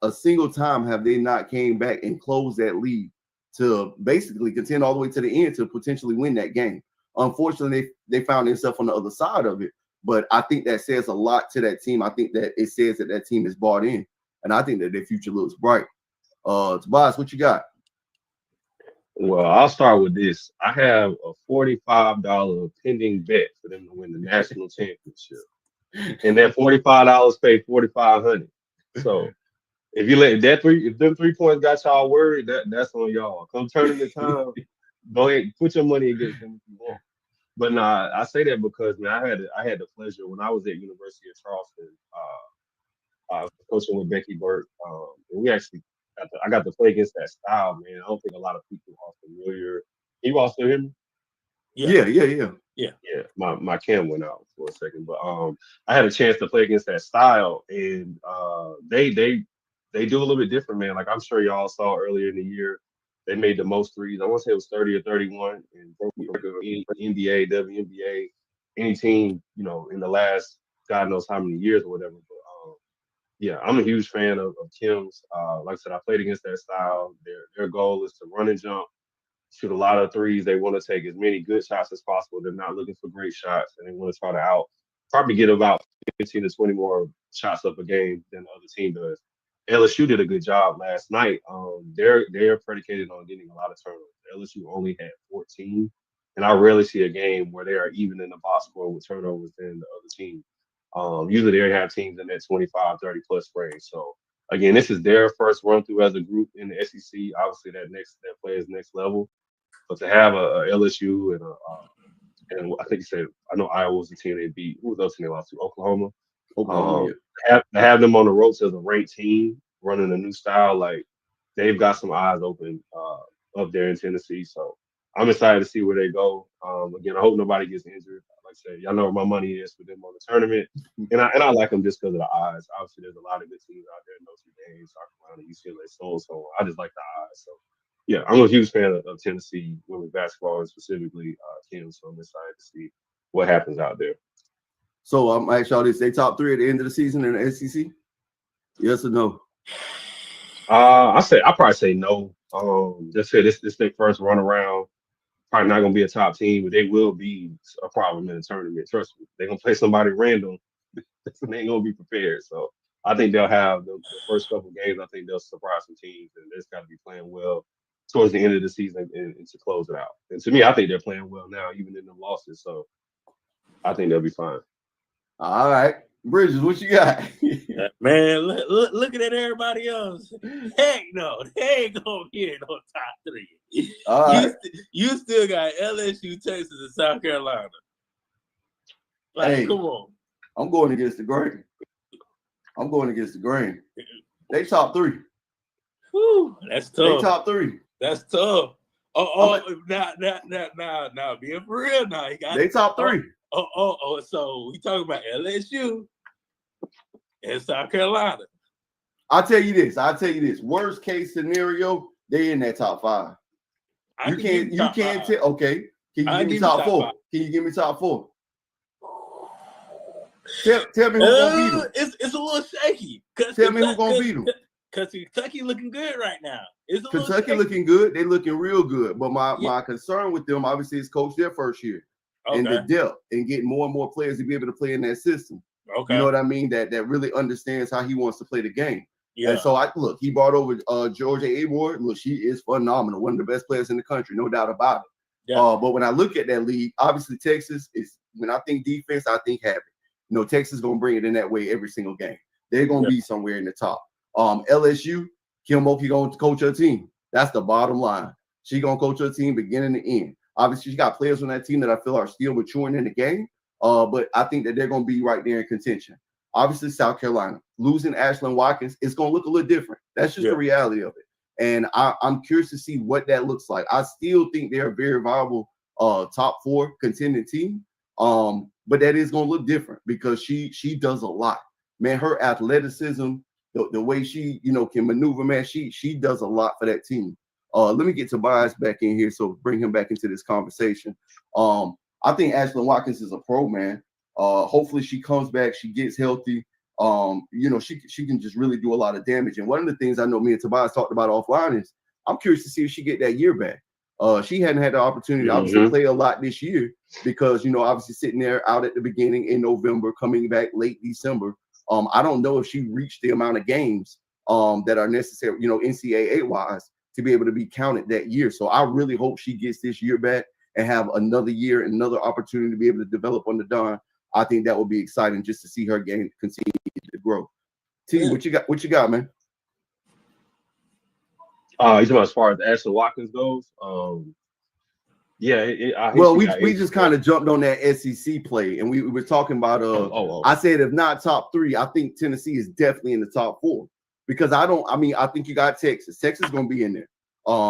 a single time have they not came back and closed that lead to basically contend all the way to the end to potentially win that game. Unfortunately, they found themselves on the other side of it. But I think that says a lot to that team. I think that it says that that team is bought in, and I think that their future looks bright. Tobias, what you got? Well, I'll start with this. I have a $45 pending bet for them to win the national championship, and that $45 pay 4,500. So if them 3 points got y'all worried, that's on y'all. Come tournament time, go ahead and put your money against them if you want. But nah, I say that because man, I had the pleasure when I was at University of Charleston. I was coaching with Becky Burke, and we actually I got to play against that style, man. I don't think a lot of people are familiar. Can you all still hear me? Yeah, Yeah. Yeah, my cam went out for a second, but I had a chance to play against that style, and they do a little bit different, man. Like I'm sure y'all saw earlier in the year, they made the most threes. I want to say it was 30 or 31, and broke the record of any NBA, WNBA, any team, in the last God knows how many years or whatever. But yeah, I'm a huge fan of Kim's. Like I said, I played against their style. Their goal is to run and jump, shoot a lot of threes. They want to take as many good shots as possible. They're not looking for great shots, and they want to try to probably get about 15 to 20 more shots up a game than the other team does. LSU did a good job last night. They're predicated on getting a lot of turnovers. LSU only had 14, and I rarely see a game where they are even in the box score with turnovers than the other team. Usually they have teams in that 25, 30 plus range. So again, this is their first run through as a group in the SEC. Obviously, that plays next level. But to have a LSU and I think you said I know Iowa was the team they beat. Who was the other team they lost to? Oklahoma. Oklahoma. Um, to have them on the ropes as a ranked team running a new style, like they've got some eyes open up there in Tennessee. So I'm excited to see where they go. Again, I hope nobody gets injured. Like I said, y'all know where my money is for them on the tournament, and I like them just because of the odds. Obviously, there's a lot of good teams out there: Notre Dame, South Carolina, UCLA, so on. I just like the odds. So yeah, I'm a huge fan of Tennessee women's basketball and specifically Kim. So I'm excited to see what happens out there. So I'm ask y'all this: they top three at the end of the season in the SEC? Yes or no? I probably say no. Just say this their first run around. Probably not gonna be a top team, but they will be a problem in the tournament. Trust me, they're gonna play somebody random. They ain't gonna be prepared. So I think they'll have the first couple games. I think they'll surprise some teams, and they just got to be playing well towards the end of the season and to close it out. And to me, I think they're playing well now, even in the losses. So I think they'll be fine. All right. Bridges, what you got? man, looking at everybody else. Heck no, they ain't gonna get no top three. All right. You still got LSU, Texas, and South Carolina. Like, Hey. come on. I'm going against the grain. They top three. Whew, that's tough. They top three. That's tough. Now, being for real now. They top three. So we talking about LSU and South Carolina. I'll tell you this. Worst case scenario, they in that top five. You can't tell. Okay. Can you give me top four? Can you give me top four? Tell me who's gonna beat them. It's a little shaky. Tell me who's gonna beat them. Because Kentucky looking good right now. Kentucky looking good. They looking real good. But my concern with them, obviously, is coach their first year. And the depth and getting more and more players to be able to play in that system. Okay. You know what I mean? That really understands how he wants to play the game. Yeah. And so he brought over Georgia Award. Look, she is phenomenal. One of the best players in the country, no doubt about it. Yeah. But when I look at that league, obviously Texas is, when I think defense, I think habit. Texas is gonna bring it in that way every single game. They're gonna be somewhere in the top. LSU, Kim Mulkey gonna coach her team. That's the bottom line. She gonna coach her team beginning to end. Obviously, she got players on that team that I feel are still maturing in the game. But I think that they're gonna be right there in contention. Obviously, South Carolina losing Ashlyn Watkins, it's gonna look a little different. That's just the reality of it. And I'm curious to see what that looks like. I still think they're a very viable top four contending team. But that is gonna look different because she does a lot. Man, her athleticism, the way she can maneuver, man, she does a lot for that team. Let me get Tobias back in here, so bring him back into this conversation. I think Ashlyn Watkins is a pro, man. Hopefully she comes back, she gets healthy. You know, she can just really do a lot of damage. And one of the things I know me and Tobias talked about offline is I'm curious to see if she get that year back. She hadn't had the opportunity to obviously play a lot this year because, you know, obviously sitting there out at the beginning in November, coming back late December. I don't know if she reached the amount of games that are necessary, you know, NCAA wise, to be able to be counted that year. So I really hope she gets this year back and have another year, another opportunity to be able to develop on the Dawn. I think that would be exciting just to see her game continue to grow. T, what you got? What you got, man? You talking about as far as Ashley Watkins goes? Yeah. Well, we just kind of jumped on that SEC play, and we were talking about. I said if not top 3, I think Tennessee is definitely in the top 4 because I think you got Texas. Texas is going to be in there.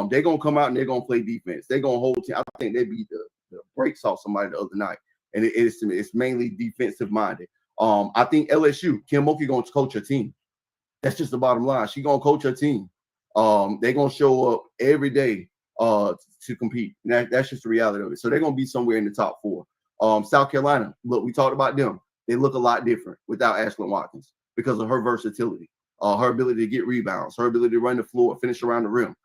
They're going to come out and they're going to play defense. They're going to hold. I think they beat the brakes off somebody the other night. And it's mainly defensive minded. I think LSU, Kim Mulkey going to coach her team. That's just the bottom line. She going to coach her team. They're going to show up every day to compete. That's just the reality of it. So they're going to be somewhere in the top 4. South Carolina, look, we talked about them. They look a lot different without Ashlyn Watkins because of her versatility, her ability to get rebounds, her ability to run the floor, finish around the rim.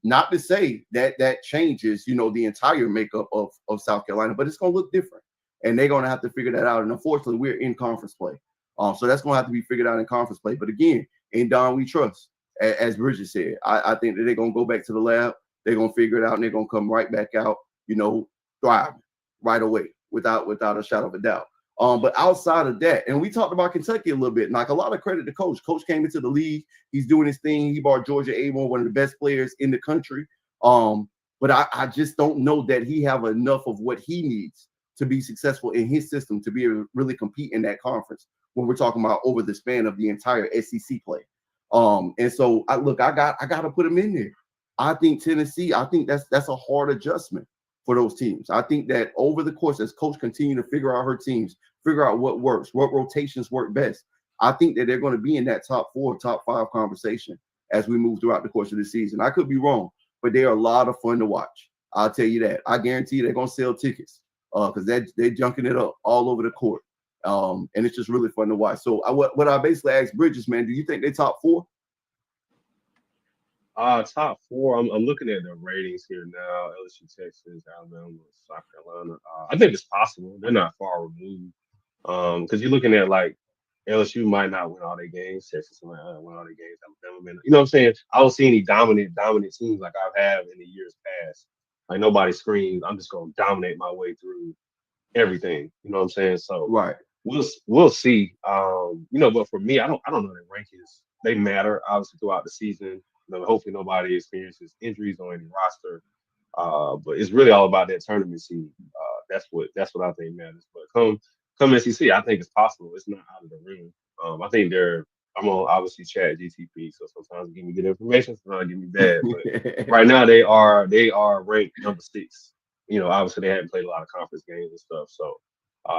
Not to say that changes, you know, the entire makeup of South Carolina, but it's going to look different. And they're going to have to figure that out. And unfortunately, we're in conference play. So that's going to have to be figured out in conference play. But again, in Dawn we trust. As Bridget said, I think that they're going to go back to the lab. They're going to figure it out, and they're going to come right back out, you know, thriving right away without a shadow of a doubt. But outside of that, and we talked about Kentucky a little bit, like a lot of credit to Coach. Coach came into the league. He's doing his thing. He brought Georgia Avon, one of the best players in the country. But I just don't know that he have enough of what he needs to be successful in his system to be able to really compete in that conference when we're talking about over the span of the entire SEC play. And so I got to put him in there. I think Tennessee, I think that's a hard adjustment for those teams. I think that over the course, as Coach continue to figure out her teams, figure out what works, what rotations work best, I think that they're going to be in that top 4, top 5 conversation as we move throughout the course of the season. I could be wrong, but they are a lot of fun to watch. I'll tell you that. I guarantee they're going to sell tickets because they're junking it up all over the court. And it's just really fun to watch. So what I basically asked Bridges, man, do you think they top 4? Top 4. I'm looking at the ratings here now. LSU, Texas, Alabama, South Carolina. I think it's possible. They're not far removed. Because you're looking at like LSU might not win all their games. Texas might not win all their games. Alabama, you know what I'm saying? I don't see any dominant teams like I've had in the years past. Like nobody screams, I'm just gonna dominate my way through everything. You know what I'm saying? So right. We'll see. You know, but for me, I don't know the rankings. They matter obviously throughout the season. You know, hopefully nobody experiences injuries on any roster. But it's really all about that tournament seed. That's what I think matters. But come SEC, I think it's possible. It's not out of the realm. I think I'm on obviously chat GTP, so sometimes give me good information, sometimes give me bad. But right now they are ranked number 6. You know, obviously they haven't played a lot of conference games and stuff, so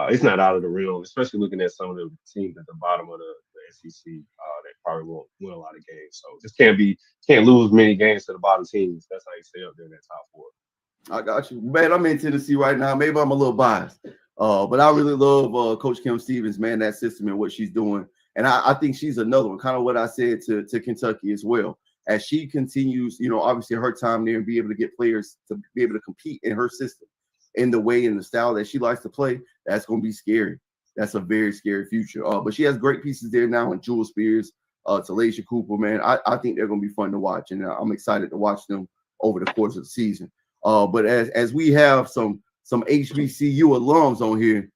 it's not out of the realm, especially looking at some of the teams at the bottom of the SEC. They probably won't win a lot of games, so just can't lose many games to the bottom teams. That's how you stay up there in that top 4. I got you, man. I'm in Tennessee right now. Maybe I'm a little biased, but I really love Coach Kim Stevens, man. That system and what she's doing. And I think she's another one, kind of what I said to Kentucky as well. As she continues, you know, obviously her time there and be able to get players to be able to compete in her system in the way and the style that she likes to play, that's going to be scary. That's a very scary future. But she has great pieces there now in Jewel Spears, Talaysia Cooper, man. I think they're going to be fun to watch, and I'm excited to watch them over the course of the season. But as we have some HBCU alums on here,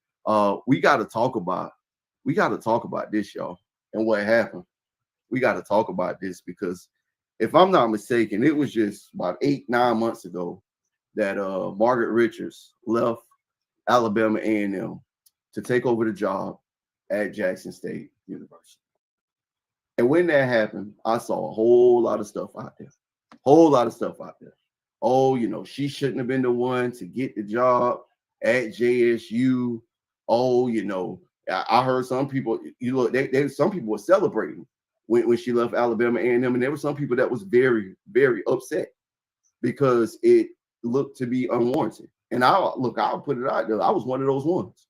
we got to talk about this, y'all, and what happened. We got to talk about this because if I'm not mistaken, it was just about 8-9 months ago that Margaret Richards left Alabama A&M to take over the job at Jackson State University. And when that happened, I saw a whole lot of stuff out there. Oh, you know, she shouldn't have been the one to get the job at JSU. Oh, you know, I heard some people, you know, some people were celebrating when she left Alabama A&M, and there were some people that was very, very upset because it looked to be unwarranted. And I'll put it out there. I was one of those ones.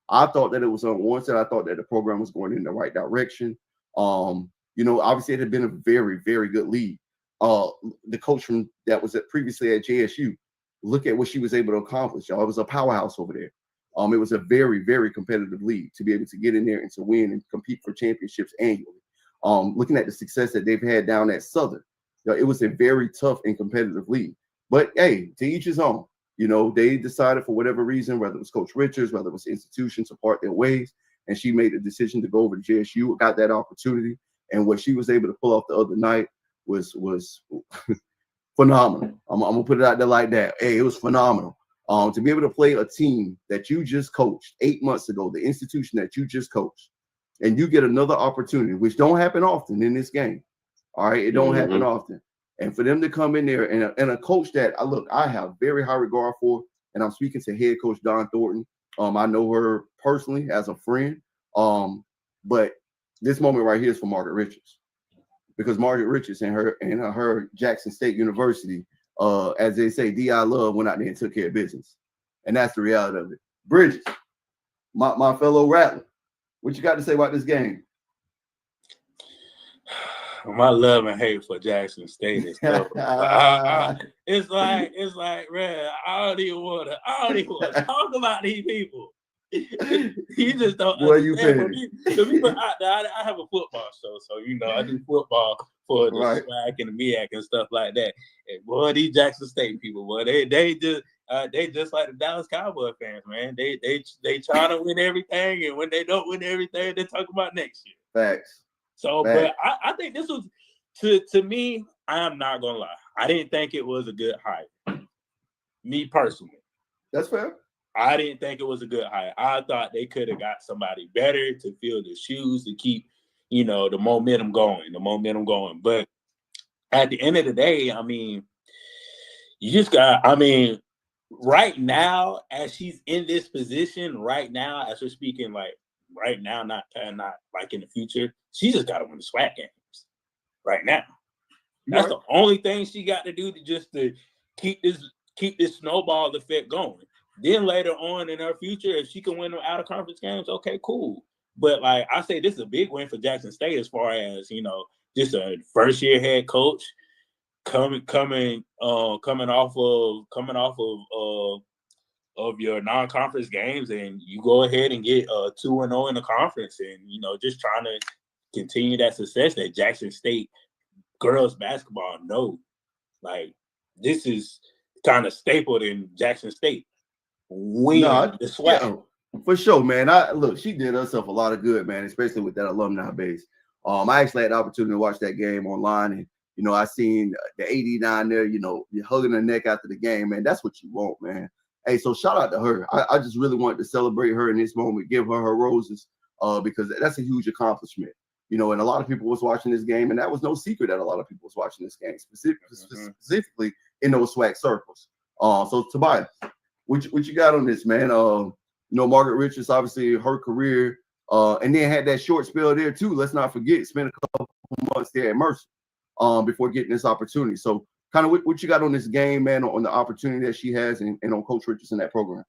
I thought that it was unwarranted. I thought that the program was going in the right direction. Obviously it had been a very, very good league. The coach that was previously at JSU, look at what she was able to accomplish. Y'all, it was a powerhouse over there. It was a very, very competitive league to be able to get in there and to win and compete for championships annually. Looking at the success that they've had down at Southern, it was a very tough and competitive league. But hey, to each his own. They decided for whatever reason, whether it was Coach Richards, whether it was institutions, to part their ways, and she made the decision to go over to JSU, got that opportunity, and what she was able to pull off the other night was phenomenal. I'm gonna put it out there like that. Hey, it was phenomenal. To be able to play a team that you just coached 8 months ago, the institution that you just coached, and you get another opportunity, which don't happen often in this game. All right, it don't happen often. And for them to come in there and a coach that I have very high regard for, and I'm speaking to head coach Don Thornton. I know her personally as a friend. But this moment right here is for Margaret Richards, because Margaret Richards and her Jackson State University, as they say, DI Love went out there and took care of business, and that's the reality of it. Bridges, my fellow Rattler, what you got to say about this game? My love and hate for Jackson State is stuff. It's like, man, I don't even want to talk about these people. You just don't. What you think? The people out there, I have a football show, so I do football for the SWAC and the MEAC and stuff like that. And boy, these Jackson State people, boy, they just like the Dallas Cowboy fans, man. They try to win everything, and when they don't win everything, they talk about next year. Facts. So, but I think this was, to me, I am not going to lie, I didn't think it was a good hire. Me personally. That's fair. I didn't think it was a good hire. I thought they could have got somebody better to fill the shoes to keep, the momentum going. But at the end of the day, I mean, you just got, right now, as she's in this position, right now, as we're speaking, like, right now, not like in the future, she just got to win the SWAC games right now. That's the only thing she got to do to keep this snowball effect going. Then later on in her future, if she can win them out of conference games, okay, cool. But like I say, this is a big win for Jackson State as far as just a first year head coach coming off of your non-conference games, and you go ahead and get 2-0 in the conference, and just trying to continue that success that Jackson State girls basketball know. Like, this is kind of stapled in Jackson State. The SWAC. Yeah, for sure, man. She did herself a lot of good, man, especially with that alumni base. I actually had the opportunity to watch that game online, and I seen the 89 there, hugging her neck after the game, man. That's what you want, man. Hey, so shout out to her. I just really wanted to celebrate her in this moment, give her roses, because that's a huge accomplishment. And a lot of people was watching this game, and that was no secret that a lot of people was watching this game, specifically in those SWAC circles. So Tobias, what you got on this, man? Margaret Richards, obviously her career, and then had that short spell there too. Let's not forget, spent a couple months there at Mercer, before getting this opportunity. So kind of what you got on this game, man, on the opportunity that she has and on Coach Richards in that program?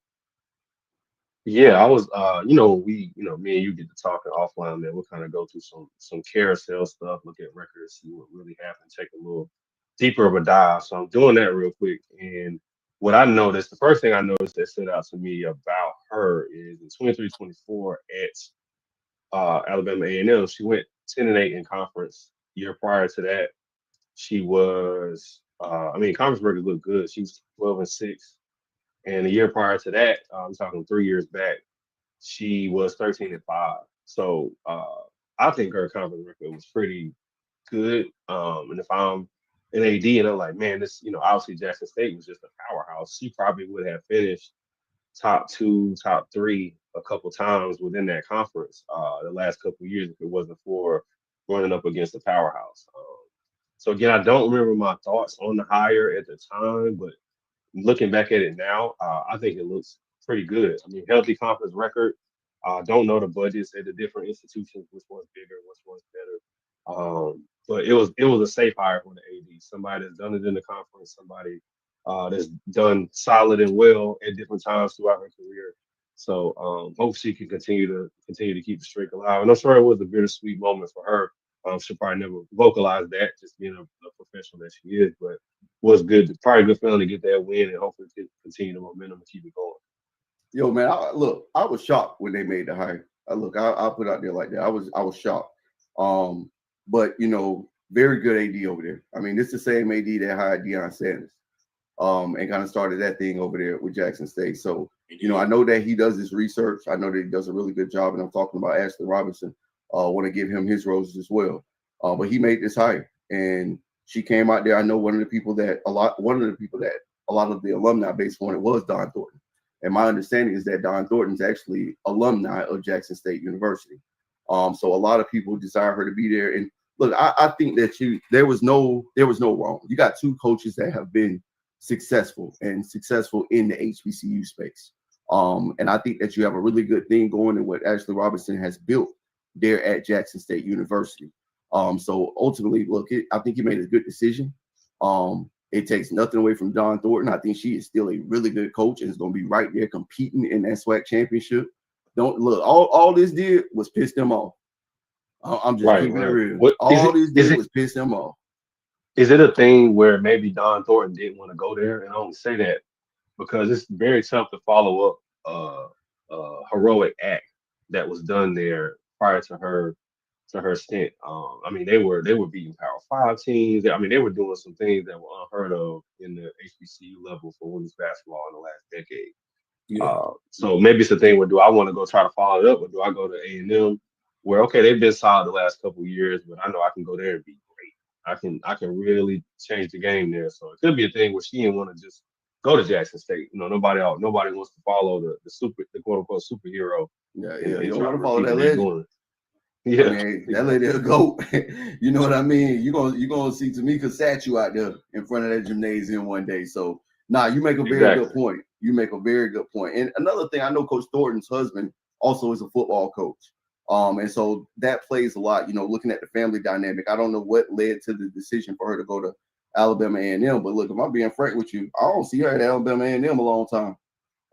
Yeah, I was, me and you get to talking offline, man. We'll kind of go through some carousel stuff, look at records, see what really happened, take a little deeper of a dive. So I'm doing that real quick. And what I noticed, the first thing I noticed that stood out to me about her is in 23-24 at Alabama A&M, she went 10-8 in conference. Year prior to that, she was, conference records look good. She was 12-6. And the year prior to that, I'm talking 3 years back, she was 13-5. So I think her conference record was pretty good. And if I'm an AD and I'm like, man, this, obviously Jackson State was just a powerhouse, she probably would have finished top 2, top 3 a couple times within that conference the last couple of years if it wasn't for running up against the powerhouse. So again, I don't remember my thoughts on the hire at the time, but looking back at it now, I think it looks pretty good. Healthy conference record. Don't know the budgets at the different institutions, which one's bigger, which one's better. But it was a safe hire for the AD. Somebody that's done it in the conference, somebody that's done solid and well at different times throughout her career. So hope she can continue to keep the streak alive. And I'm sure it was a bittersweet moment for her. She'll probably never vocalize that, just being a professional that she is, but was good, probably a good feeling to get that win and hopefully continue the momentum and keep it going. Yo, man, I was shocked when they made the hire. I'll put out there like that. I was shocked. But very good AD over there. I mean, this is the same AD that hired Deion Sanders, and kind of started that thing over there with Jackson State. So, I know that he does his research. I know that he does a really good job, and I'm talking about Ashley Robinson. Want to give him his roses as well. But he made this hire, and she came out there. I know one of the people that a lot of the alumni base wanted was Don Thornton. And my understanding is that Don Thornton's actually alumni of Jackson State University. So a lot of people desire her to be there. And look, I think that there was no wrong. You got two coaches that have been successful in the HBCU space. And I think that you have a really good thing going in what Ashley Robinson has built there at Jackson State University. So ultimately, look, I think he made a good decision. It takes nothing away from Don Thornton. I think she is still a really good coach and is going to be right there competing in that SWAC championship. Don't look, all this did was piss them off. I'm just keeping it real. This did was piss them off. Is it a thing where maybe Don Thornton didn't want to go there? And I don't say that because it's very tough to follow up a heroic act that was done there prior to her stint. I mean, they were beating Power 5 teams. I mean, they were doing some things that were unheard of in the HBCU level for women's basketball in the last decade. Yeah. So maybe it's the thing where do I want to go try to follow it up, or do I go to A&M, where okay, they've been solid the last couple of years, but I know I can go there and be great. I can really change the game there. So it could be a thing where she didn't want to just go to Jackson State. Nobody wants to follow the quote unquote superhero. Yeah. You don't want to follow that legend. Yeah, I mean, that lady a goat. You know what I mean? You're gonna see Tamika statue out there in front of that gymnasium one day. So you make a very good point. You make a very good point. And another thing, I know Coach Thornton's husband also is a football coach. And so that plays a lot, looking at the family dynamic. I don't know what led to the decision for her to go to Alabama A&M, but look, if I'm being frank with you, I don't see her at Alabama A&M a long time.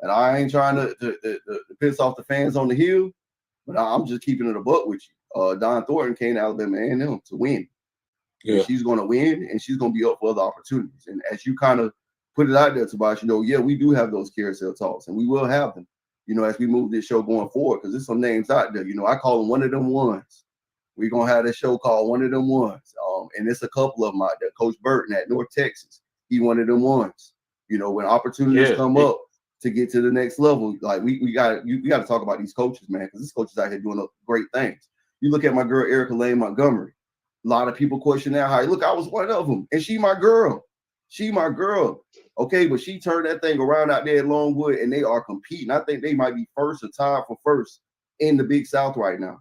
And I ain't trying to piss off the fans on the hill, but I'm just keeping it a buck with you. Don Thornton came to Alabama A&M to win. Yeah. And she's going to win, and she's going to be up for other opportunities. And as you kind of put it out there, Tobias, we do have those carousel talks, and we will have them, as we move this show going forward, because there's some names out there. I call them one of them ones. We're going to have this show called One of Them Ones. And it's a couple of them out there. Coach Burton at North Texas, he one of them ones. When opportunities come up to get to the next level, like we got to talk about these coaches, man, because these coaches out here doing great things. You look at my girl, Erica Lane Montgomery. A lot of people question that hire. Look, I was one of them, and she my girl. Okay, but she turned that thing around out there at Longwood, and they are competing. I think they might be first or tied for first in the Big South right now.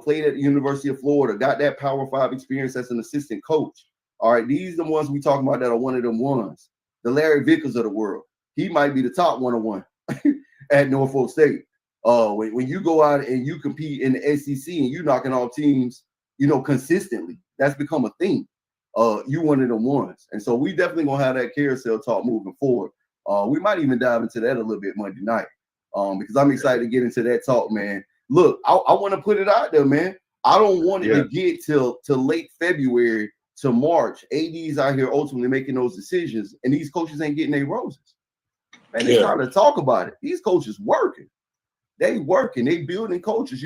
Played at the University of Florida, got that Power 5 experience as an assistant coach. All right, these are the ones we talking about that are one of them ones. The Larry Vickers of the world. He might be the top 101 at Norfolk State. When you go out and you compete in the SEC and you knocking off teams, consistently, that's become a thing. You one of them ones. And so we definitely gonna have that carousel talk moving forward. We might even dive into that a little bit Monday night. Because I'm excited to get into that talk, man. Look, I want to put it out there, man. I don't want it to get till late February to March. AD's out here ultimately making those decisions, and these coaches ain't getting their roses. Man, they trying to talk about it. These coaches working. They working. They building coaches.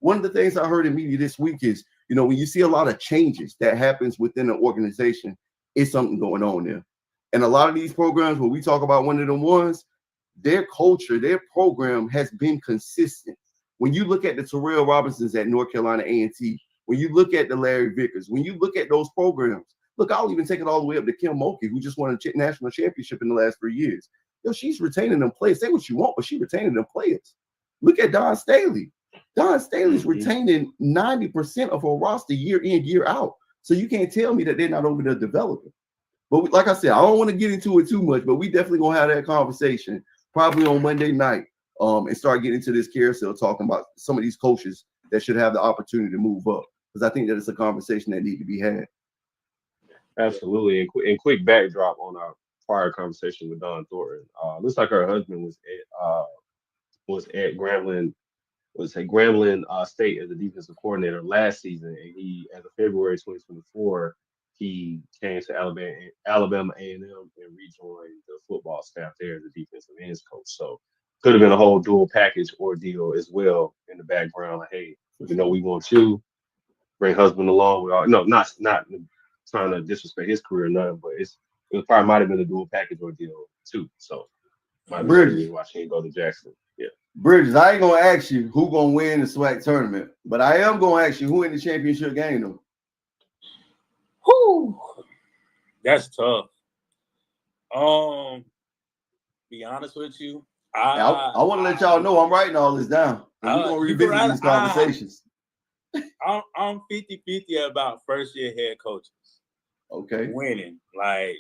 One of the things I heard in media this week is, when you see a lot of changes that happens within an organization, it's something going on there. And a lot of these programs, when we talk about one of them ones, their culture, their program has been consistent. When you look at the Terrell Robinsons at North Carolina A&T, when you look at the Larry Vickers, when you look at those programs, look, I'll even take it all the way up to Kim Mulkey, who just won a national championship in the last 3 years. She's retaining them players. Say what you want, but she's retaining them players. Look at Dawn Staley. Dawn Staley's retaining 90% of her roster year in, year out. So you can't tell me that they're not over there developing. But like I said, I don't want to get into it too much, but we definitely going to have that conversation probably on Monday night and start getting into this carousel talking about some of these coaches that should have the opportunity to move up, because I think that it's a conversation that needs to be had. Absolutely. And quick backdrop on our prior conversation with Don Thornton. Looks like her husband was was at Grambling Grambling State as a defensive coordinator last season, and he, as of February 2024, he came to Alabama A&M and rejoined the football staff there as a defensive ends coach. So could have been a whole dual package ordeal as well in the background. Like, hey, we know we want you, bring husband along. We all no, not trying to disrespect his career or nothing, but it probably might have been a dual package ordeal too. So might be the reason why she didn't go to Jackson. Yeah. Bridges, I ain't gonna ask you who gonna win the SWAC tournament, but I am gonna ask you who in the championship game though. Whew. That's tough. Be honest with you. I want to let y'all know I'm writing all this down. And we're gonna revisit these conversations. I'm 50-50 about first year head coaches. Okay. Winning. Like,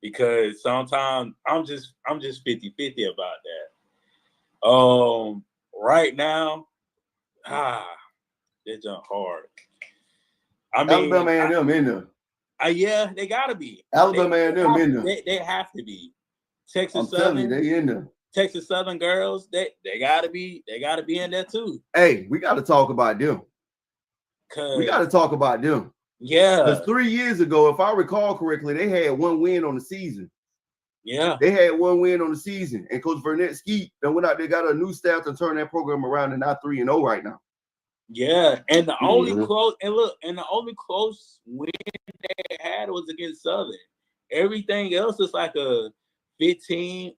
because sometimes I'm just 50-50 about that. Right now, they're just hard. I mean, Alabama A&M in there. Yeah, they gotta be. Alabama A&M in there. They have to be. Texas I'm Southern, telling you, they in there. Texas Southern girls, they gotta be in there too. Hey, we gotta talk about them. We gotta talk about them. Yeah. Because 3 years ago, if I recall correctly, they had one win on the season. Yeah. They had one win on the season. And Coach Burnett Skeet then went out there, got a new staff to turn that program around, and now 3-0 right now. Yeah. And the only close win they had was against Southern. Everything else is like a 15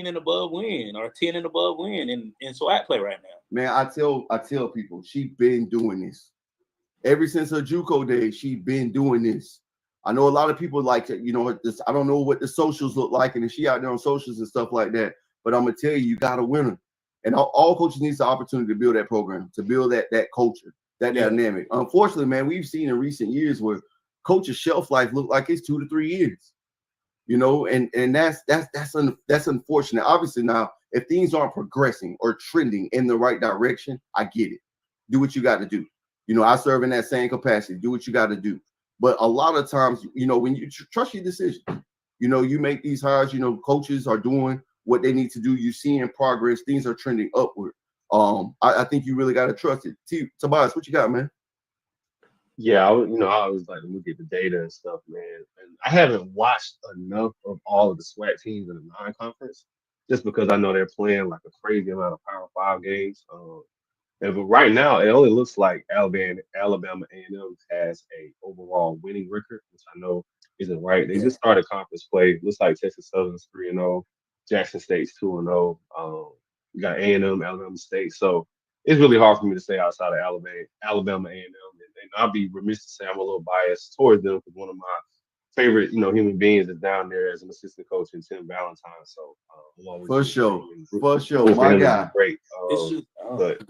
and above win or 10 and above win in SWAC play right now. Man, I tell people she been doing this. Ever since her JUCO days, she been doing this. I know a lot of people like to, I don't know what the socials look like, and if she out there on socials and stuff like that, but I'm gonna tell you got to win her. And all coaches needs the opportunity to build that program, to build that culture, that dynamic. Unfortunately, man, we've seen in recent years where coaches' shelf life look like it's 2 to 3 years. And that's unfortunate. Obviously, now if things aren't progressing or trending in the right direction, I get it. Do what you got to do. I serve in that same capacity. Do what you got to do. But a lot of times, when you trust your decision, you make these hires. Coaches are doing what they need to do. You see in progress, things are trending upward. I think you really got to trust it. Tobias, what you got, man? Yeah, I always like to look at the data and stuff, man. And I haven't watched enough of all of the SWAC teams in the non-conference, just because I know they're playing like a crazy amount of Power 5 games. But right now, it only looks like Alabama A&M has a overall winning record, which I know isn't right. They just started conference play. Looks like Texas Southern's 3-0, Jackson State's 2-0. We got A&M, Alabama State. So it's really hard for me to say outside of Alabama A&M. And I'll be remiss to say I'm a little biased towards them because one of my favorite, human beings is down there as an assistant coach in Tim Valentine. So for sure, my guy, great. But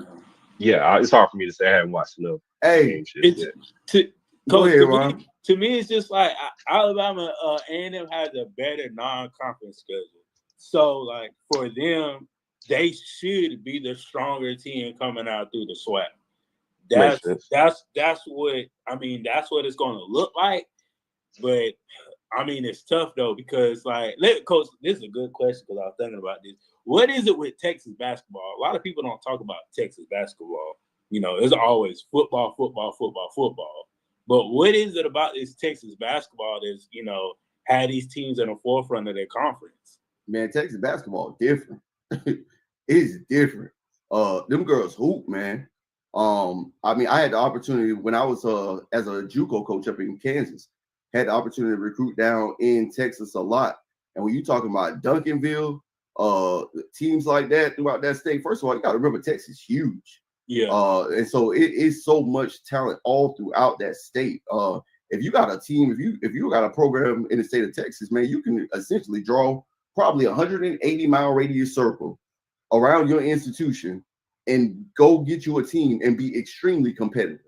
yeah, it's hard for me to say. I haven't watched enough games yet. To me, it's just like Alabama A&M has a better non-conference schedule. So, like, for them, they should be the stronger team coming out through the SWAC. That's what it's going to look like. But I mean, it's tough though because Coach, this is a good question because I was thinking about this. What is it with Texas basketball? A lot of people don't talk about Texas basketball. It's always football. But what is it about this Texas basketball that's had these teams in the forefront of their conference? Man, Texas basketball different. It's different. Them girls hoop, man. I had the opportunity when I was as a JUCO coach up in Kansas, had the opportunity to recruit down in Texas a lot. And when you talking about Duncanville, teams like that throughout that state, first of all, you got to remember Texas is huge. Yeah. And so it is so much talent all throughout that state. If you got a team, if you got a program in the state of Texas, man, you can essentially draw probably 180-mile radius circle around your institution and go get you a team and be extremely competitive.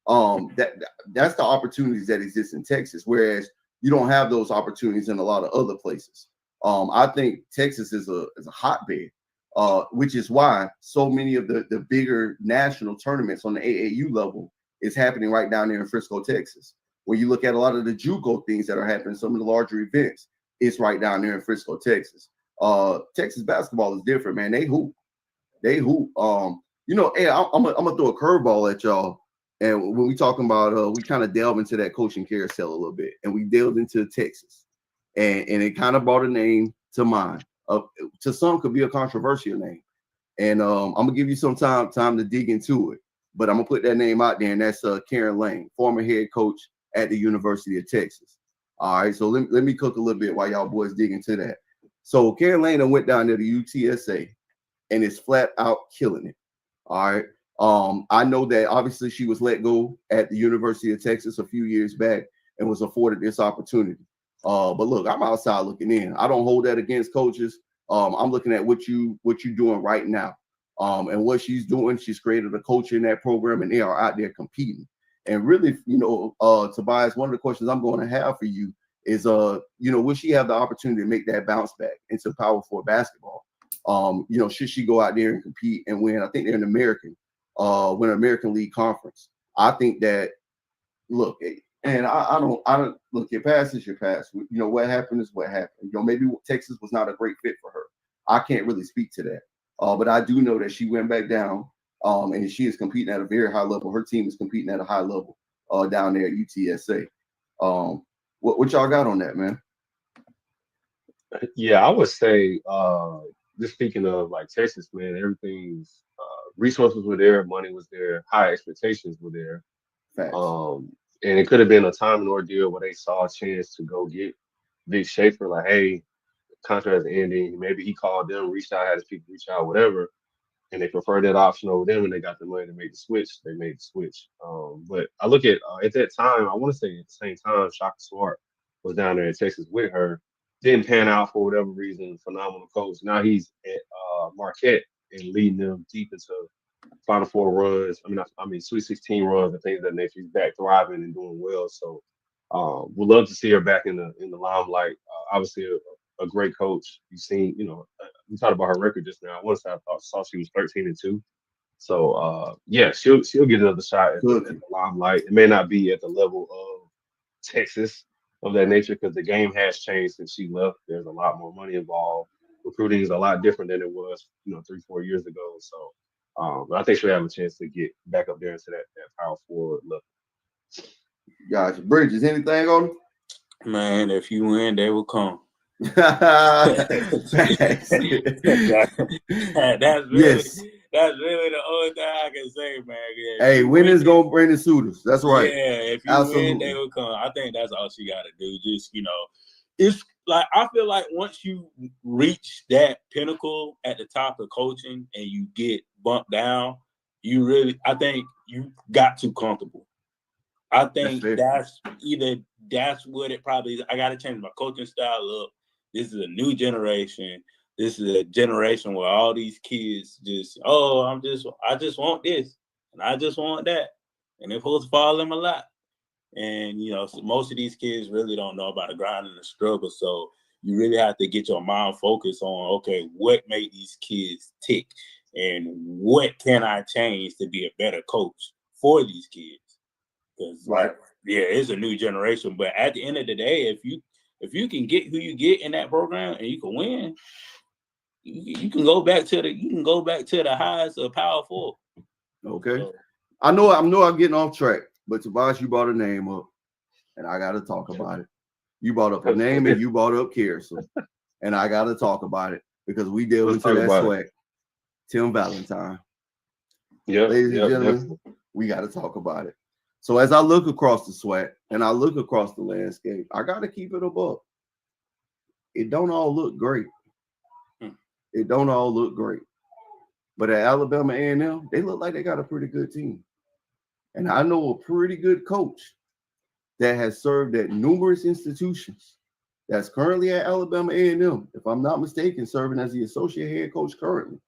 That's the opportunities that exist in Texas, whereas you don't have those opportunities in a lot of other places. I think Texas is a hotbed, which is why so many of the bigger national tournaments on the AAU level is happening right down there in Frisco, Texas. When you look at a lot of the JUCO things that are happening, some of the larger events, it's right down there in Frisco, Texas. Texas basketball is different, man. They hoop. They hoop. Hey, I'm gonna throw a curveball at y'all. And when we talking about, we kind of delve into that coaching carousel a little bit, and we delved into Texas, and it kind of brought a name to mind. To some, could be a controversial name, and I'm gonna give you some time to dig into it. But I'm gonna put that name out there, and that's Karen Lane, former head coach at the University of Texas. All right, so let me cook a little bit while y'all boys dig into that. So Karen Lane went down to the UTSA, and is flat out killing it. All right. I know that obviously she was let go at the University of Texas a few years back and was afforded this opportunity. But look, I'm outside looking in. I don't hold that against coaches. I'm looking at what you're doing right now. And what she's doing, she's created a culture in that program, and they are out there competing. And really, Tobias, one of the questions I'm going to have for you is, will she have the opportunity to make that bounce back into Power 4 basketball? Should she go out there and compete and win? I think they're an American. Win an American League Conference. I think that, look, and I don't look, your past is your past. What happened is what happened. Maybe Texas was not a great fit for her. I can't really speak to that. But I do know that she went back down, and she is competing at a very high level. Her team is competing at a high level down there at UTSA. What y'all got on that, man? Yeah, I would say, just speaking of like Texas, man, everything's resources were there, money was there, high expectations were there. Facts. And it could have been a time and ordeal where they saw a chance to go get Vic Schaefer, like, hey, contract's ending. Maybe he called them, reached out, had his people reach out, whatever, and they preferred that option over them, and they got the money to make the switch. They made the switch. But I look at that time, I want to say at the same time, Shaka Smart was down there in Texas with her. Didn't pan out for whatever reason. Phenomenal coach. Now he's at Marquette and leading them deep into Final Four runs. I mean, Sweet 16 runs and things of that nature. He's back thriving and doing well. So we'd love to see her back in the limelight. Obviously, a great coach. You've seen, we talked about her record just now. I want to say I saw she was 13-2. So yeah, she'll get another shot at the limelight. It may not be at the level of Texas of that nature because the game has changed since she left. There's a lot more money involved. Recruiting is a lot different than it was, 3-4 years ago. So but I think she'll have a chance to get back up there into that Power 4 level. Gotcha. Bridges, anything on them? Man, if you win, they will come. That's really the only thing I can say, man. Yeah, hey, winning's gonna bring the suitors. That's right. Yeah, if you win, they will come. I think that's all she got to do. Just it's like I feel like once you reach that pinnacle at the top of coaching and you get bumped down, I think you got too comfortable. I think that's what it probably is. I got to change my coaching style up. This is a new generation. This is a generation where all these kids just, I just want this and I just want that. And they're supposed to fall in my lap. And, so most of these kids really don't know about the grind and the struggle. So you really have to get your mind focused on, okay, what made these kids tick and what can I change to be a better coach for these kids? Because, it's a new generation. But at the end of the day, if you can get who you get in that program and you can win, you can go back to the highs of Power 4. Okay. So, I know I'm getting off track, but Tobias, you brought a name up, and I got to talk about it. You brought up a name, and you brought up Carousel, and I got to talk about it because we deal into that sweat. Tim Valentine. Yeah, ladies and gentlemen, we got to talk about it. So as I look across the sweat and I look across the landscape, I got to keep it above. It don't all look great. It don't all look great. But at Alabama A&M, they look like they got a pretty good team. And I know a pretty good coach that has served at numerous institutions that's currently at Alabama A&M, if I'm not mistaken, serving as the associate head coach currently,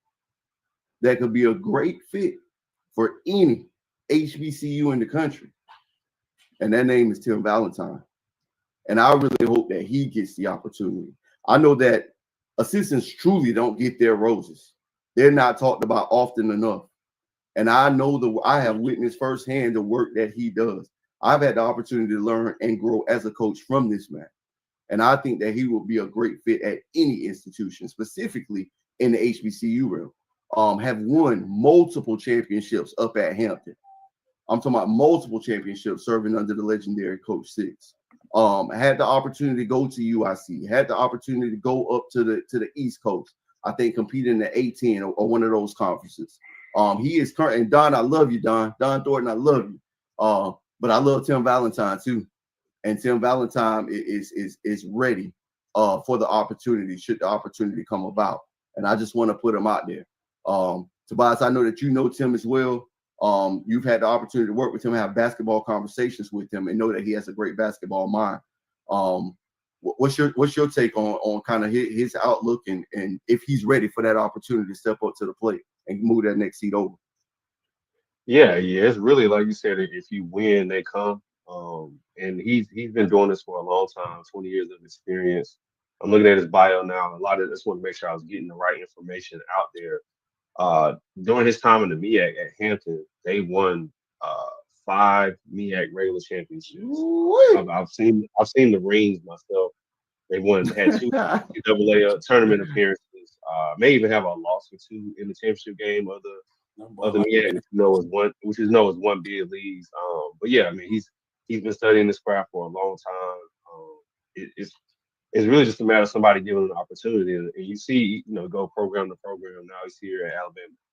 that could be a great fit for any HBCU in the country. And that name is Tim Valentine. And I really hope that he gets the opportunity. I know that assistants truly don't get their roses. They're not talked about often enough. And I know I have witnessed firsthand the work that he does. I've had the opportunity to learn and grow as a coach from this man. And I think that he will be a great fit at any institution, specifically in the HBCU realm. have won multiple championships up at Hampton. I'm talking about multiple championships serving under the legendary Coach Six. Had the opportunity to go to UIC, had the opportunity to go up to the East Coast. I think competing in the A10 or one of those conferences. He is current, and Don, I love you, Don Thornton, I love you. But I love Tim Valentine too, and Tim Valentine is ready for the opportunity should the opportunity come about. And I just want to put him out there. Tobias, I know that you know Tim as well. You've had the opportunity to work with him, have basketball conversations with him, and know that he has a great basketball mind. What's your take on kind of his outlook and if he's ready for that opportunity to step up to the plate and move that next seat over? Yeah. It's really like you said, if you win, they come. And he's been doing this for a long time, 20 years of experience. I'm looking at his bio now. A lot of this want to make sure I was getting the right information out there. During his time in the MEAC at Hampton, they won 5 MEAC regular championships. I've seen the rings myself. They had 2 NCAA tournament appearances. May even have a loss or 2 in the championship game of the MEAC, which is known as one bid leagues. But yeah, I mean he's been studying this craft for a long time. It's really just a matter of somebody giving him an opportunity, and you see, go program to program. Now he's here at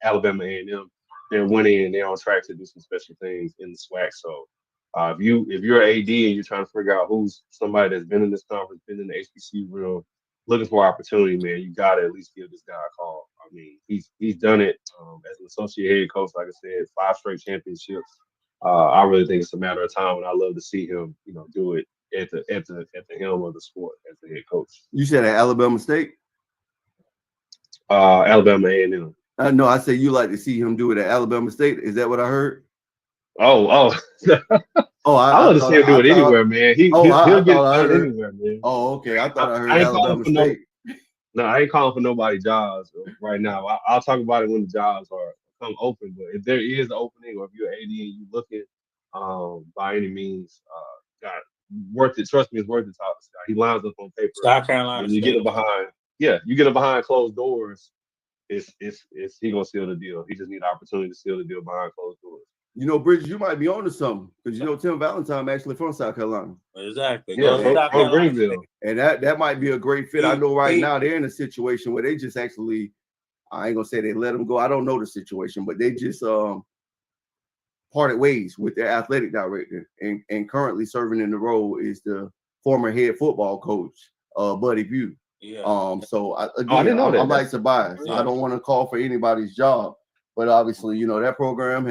Alabama A&M. They're winning, and they're on track to do some special things in the SWAC. So, if you're an AD and you're trying to figure out who's somebody that's been in this conference, been in the HBCU realm, looking for opportunity, man, you got to at least give this guy a call. I mean, he's done it as an associate head coach. Like I said, 5 straight championships. I really think it's a matter of time, and I love to see him, do it at the helm of the sport as the head coach. You said at Alabama State? Alabama A&M. No, I said you like to see him do it at Alabama State. Is that what I heard? Oh. I want to see him do it anywhere, man. He'll get it done anywhere, man. Oh, okay. I thought I heard Alabama State. No, I ain't calling for nobody's jobs right now. I'll talk about it when the jobs come open. But if there is an opening, or if you're AD and you looking, by any means, God, worth it. Trust me, it's worth the top. He lines up on paper. South Carolina. You get it behind. Yeah, you get it behind closed doors. It's he gonna seal the deal. He just need an opportunity to seal the deal behind closed doors. Bridges, you might be on to something because Tim Valentine actually from South Carolina. Exactly. Yeah, from Greenville. And that might be a great fit. I know right now they're in a situation where they just actually, I ain't gonna say they let him go. I don't know the situation, but they just parted ways with their athletic director, and currently serving in the role is the former head football coach, Buddy Pugh. Yeah. So I didn't know that. I'm like Tobias. Yeah. I don't want to call for anybody's job, but obviously, that program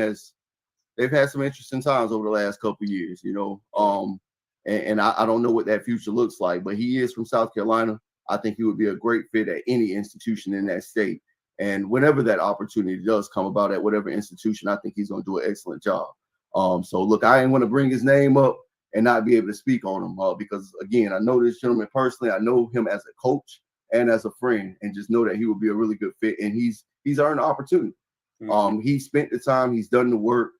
they've had some interesting times over the last couple of years, and I don't know what that future looks like, but he is from South Carolina. I think he would be a great fit at any institution in that state. And whenever that opportunity does come about at whatever institution, I think he's going to do an excellent job. So look, I ain't want to bring his name up and not be able to speak on him because, again, I know this gentleman personally. I know him as a coach and as a friend, and just know that he would be a really good fit. And he's earned the opportunity. Mm-hmm. He spent the time. He's done the work.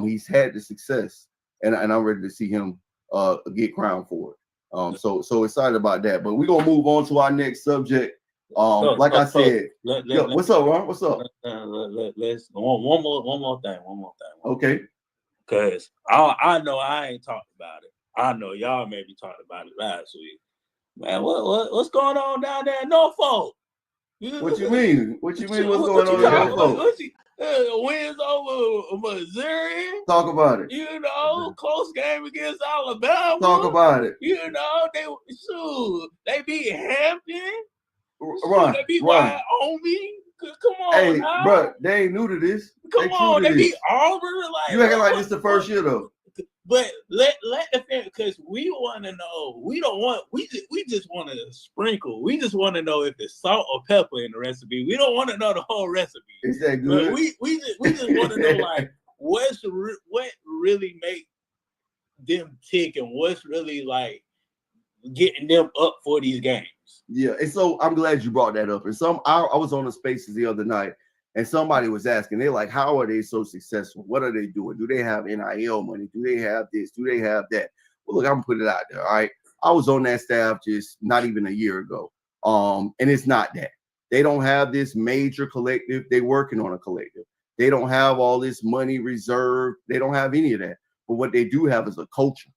He's had the success, and I'm ready to see him get crowned for it. So excited about that. But we're gonna move on to our next subject. Like I said, what's up, Ron? What's up? Let's one more thing. Okay. Because I know I ain't talked about it. I know y'all maybe talked about it last week. Man, what's going on down there in Norfolk? What you mean? What's going on in Norfolk? Wins over Missouri. Talk about it. Close game against Alabama. Talk about it. They beat Hampton. They beat Wyoming. Come on, hey, bro, they ain't new to this. Come on, they beat Auburn. You acting like this the first year though. But let the fan, because we want to know. We just want to sprinkle. We just want to know if it's salt or pepper in the recipe. We don't want to know the whole recipe. Is that good? But we just want to know like what really make them tick and what's really like getting them up for these games. Yeah, and so I'm glad you brought that up. And I was on the Spaces the other night, and somebody was asking, they're like, how are they so successful? What are they doing? Do they have NIL money? Do they have this? Do they have that? Well, look, I'm gonna put it out there. All right. I was on that staff just not even a year ago. And it's not that. They don't have this major collective. They're working on a collective. They don't have all this money reserved. They don't have any of that. But what they do have is a culture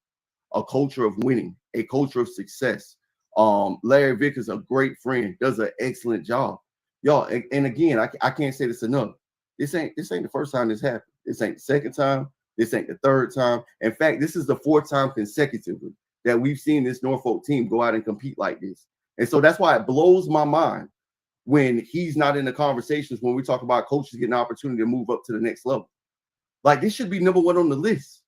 of winning, a culture of success. Larry Vickers, a great friend, does an excellent job. Y'all, and again, I can't say this enough. This ain't the first time this happened. This ain't the second time. This ain't the third time. In fact, this is the fourth time consecutively that we've seen this Norfolk team go out and compete like this. And so that's why it blows my mind when he's not in the conversations when we talk about coaches getting an opportunity to move up to the next level. Like, this should be number one on the list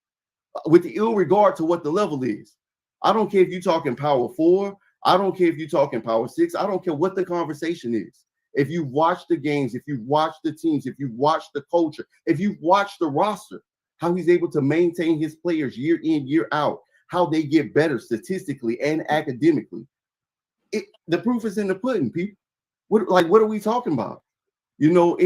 with the ill regard to what the level is. I don't care if you're talking power 4. I don't care if you're talking power 6. I don't care what the conversation is. If you watch the games, if you watch the teams, if you watch the culture, if you watch the roster, how he's able to maintain his players year in, year out, how they get better statistically and academically. The proof is in the pudding, people. What are we talking about? You know,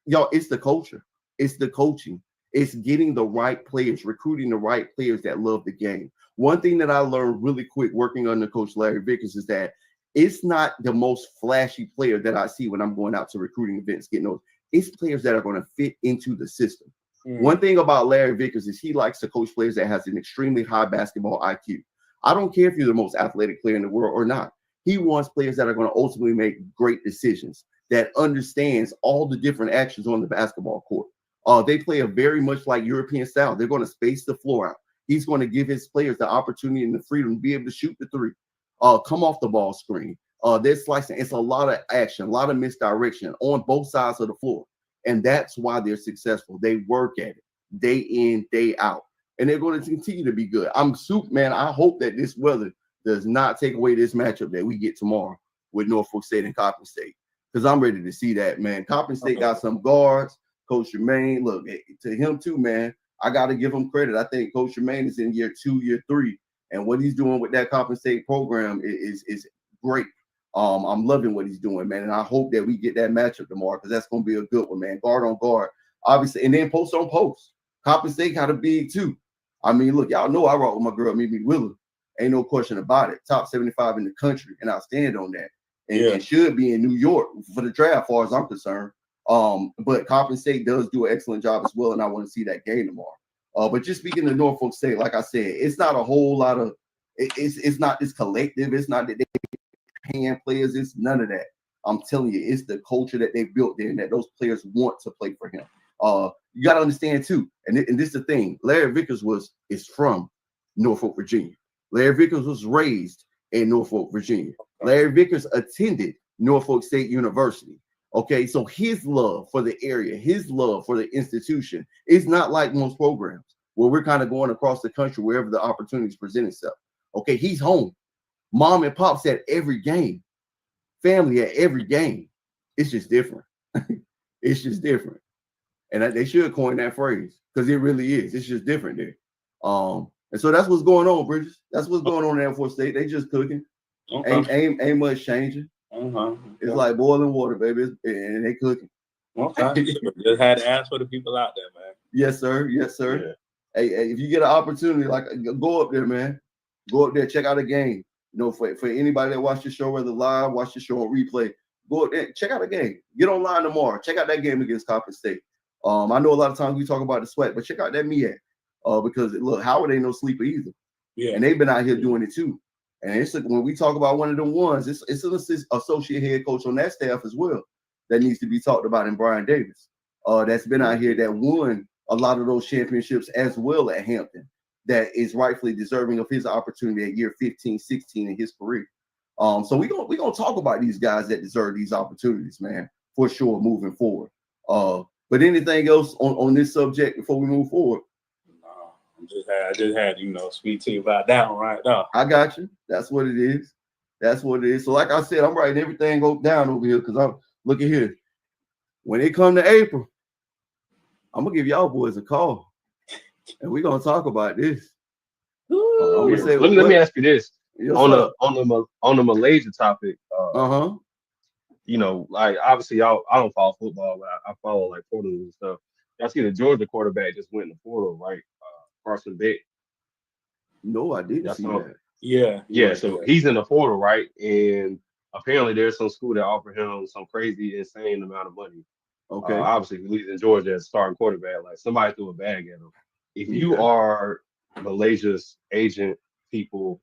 y'all, it's the culture. It's the coaching. It's getting the right players, recruiting the right players that love the game. One thing that I learned really quick working under Coach Larry Vickers is that it's not the most flashy player that I see when I'm going out to recruiting events, getting those. It's players that are going to fit into the system. One thing about Larry Vickers is he likes to coach players that has an extremely high basketball IQ. I don't care if you're the most athletic player in the world or not. He wants players that are going to ultimately make great decisions, that understands all the different actions on the basketball court. They play a very much like European style. They're going to space the floor out. He's going to give his players the opportunity and the freedom to be able to shoot the three, come off the ball screen. They're slicing. It's a lot of action, a lot of misdirection on both sides of the floor. And that's why they're successful. They work at it day in, day out. And they're going to continue to be good. I'm super, man. I hope that this weather does not take away this matchup that we get tomorrow with Norfolk State and Coppin State. Because I'm ready to see that, man. Coppin State got some guards. Coach Jermaine, look, to him too, man. I got to give him credit. I think Coach Jermaine is in year 2, year 3. And what he's doing with that Coppin State program is great. I'm loving what he's doing, man. And I hope that we get that matchup tomorrow because that's going to be a good one, man. Guard on guard, obviously. And then post on post. Coppin State got a big too. I mean, look, y'all know I rock with my girl, Mimi Willer. Ain't no question about it. Top 75 in the country. And I'll stand on that. And should be in New York for the draft, as far as I'm concerned. But Coppin State does do an excellent job as well. And I want to see that game tomorrow. But just speaking of Norfolk State, like I said, it's not a whole lot of, it's not this collective. It's not that they paying players. It's none of that. I'm telling you, it's the culture that they built there and that those players want to play for him. You got to understand too, and this is the thing. Larry Vickers is from Norfolk, Virginia. Larry Vickers was raised in Norfolk, Virginia. Larry Vickers attended Norfolk State University. Okay, so his love for the area, his love for the institution is not like most programs where we're kind of going across the country wherever the opportunities present itself. Okay, he's home. Mom and pops at every game, family at every game. It's just different. It's just different. And they should coin that phrase because it really is. It's just different there. And so that's what's going on, Bridges. That's what's going on in Air Force State. They just cooking. Okay. Ain't much changing. It's like boiling water, baby, and they cooking. Okay. Just had to ask for the people out there, man. Yes, sir. Yes, sir. Yeah. Hey, if you get an opportunity, like go up there, man. Go up there, check out a game. You know, for anybody that watch the show, whether live, watch the show on replay, go up there, check out a game. Get online tomorrow. Check out that game against Coppin State. I know a lot of times we talk about the sweat, but check out that MEAC. Because look, Howard ain't no sleeper either. Yeah. And they've been out here doing it too. And it's when we talk about one of them ones, it's an associate head coach on that staff as well that needs to be talked about in Brian Davis. That's been out here that won a lot of those championships as well at Hampton, that is rightfully deserving of his opportunity at year 15, 16 in his career. So we're gonna talk about these guys that deserve these opportunities, man, for sure, moving forward. But anything else on this subject before we move forward? I just had speak to you about that one right now. I got you. That's what it is. That's what it is. So like I said, I'm writing everything down over here because I'm looking here. When it come to April, I'm gonna give y'all boys a call, and we're gonna talk about this. Let me ask you this. On the Malaysia topic, you know, like obviously I don't follow football, but I follow like portals and stuff. I see the Georgia quarterback just went in the portal, right? Carson Beck. No, I didn't see that. Yeah. So he's in the portal, right? And apparently there's some school that offer him some crazy, insane amount of money. Okay. Obviously, he leads in Georgia as starting quarterback. Like somebody threw a bag at him. If you Okay. are Malaysia's agent, people,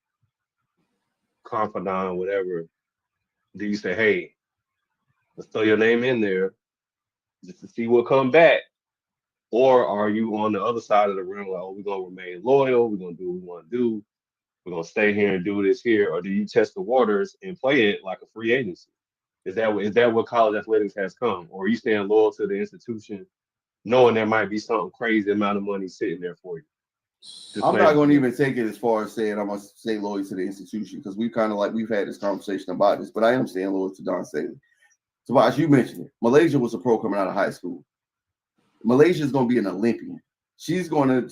confidant, whatever, do you say, hey, let's throw your name in there just to see what come back? Or are you on the other side of the rim, like, oh, we're gonna remain loyal, we're gonna do what we want to do, we're gonna stay here and do this here, or do you test the waters and play it like a free agency? Is that what college athletics has come? Or are you staying loyal to the institution, knowing there might be something crazy amount of money sitting there for you? I'm not going to even take it as far as saying I'm going to stay loyal to the institution, because we've had this conversation about this, but I am staying loyal to Don Staley. So as you mentioned it, Malaysia was a pro coming out of high school. Malaysia is going to be an Olympian. She's going to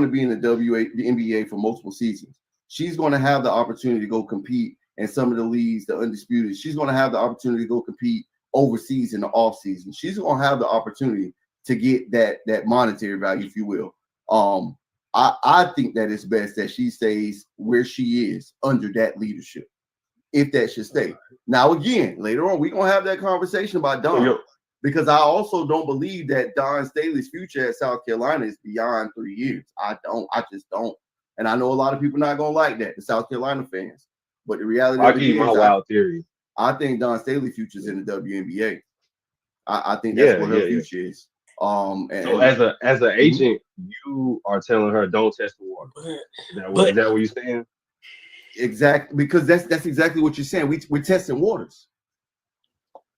be in the NBA for multiple seasons. She's going to have the opportunity to go compete in some of the leagues, the undisputed. She's going to have the opportunity to go compete overseas in the off season. She's going to have the opportunity to get that monetary value, if you will. I think that it's best that she stays where she is under that leadership, if that should stay. Now, again, later on, we're going to have that conversation about Don, because I also don't believe that Don Staley's future at South Carolina is beyond 3 years. I just don't. And I know a lot of people not going to like that, the South Carolina fans. But the reality I'll give you my wild theory. I think Don Staley's future is in the WNBA. I think that's where her future is. So as an agent, you are telling her don't test the water. Is that what you're saying? Exactly, because that's exactly what you're saying. We're testing waters.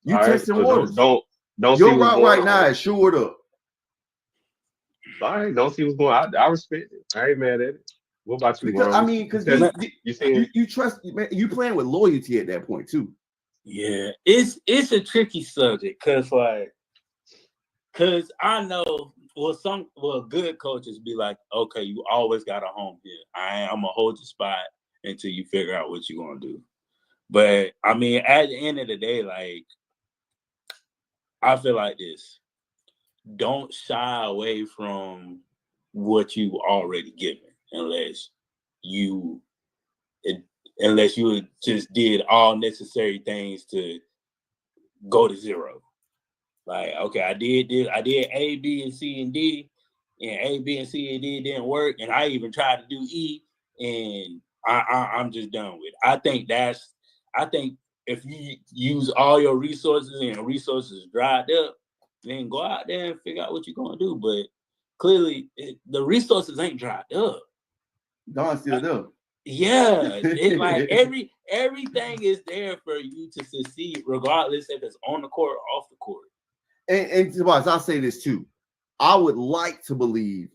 You testing waters. Don't your route right now is shored up. All right, don't see what's going on. I respect it. I ain't mad at it. What about you? Because, I mean, because you trust, man, you playing with loyalty at that point too. Yeah, it's a tricky subject, because I know good coaches be like, okay, you always got a home here. I'm gonna hold your spot until you figure out what you're gonna do. But I mean, at the end of the day, like, I feel like this: don't shy away from what you already given, unless you just did all necessary things to go to zero. Like, okay, I did A, B, and C and D, and A, B, and C and D didn't work, and I even tried to do E, and I'm just done with it. I think if you use all your resources and resources dried up, then go out there and figure out what you're gonna do. But clearly, the resources ain't dried up. Don's still there. Yeah, it's like everything is there for you to succeed, regardless if it's on the court or off the court. And Tobias, I'll say this too. I would like to believe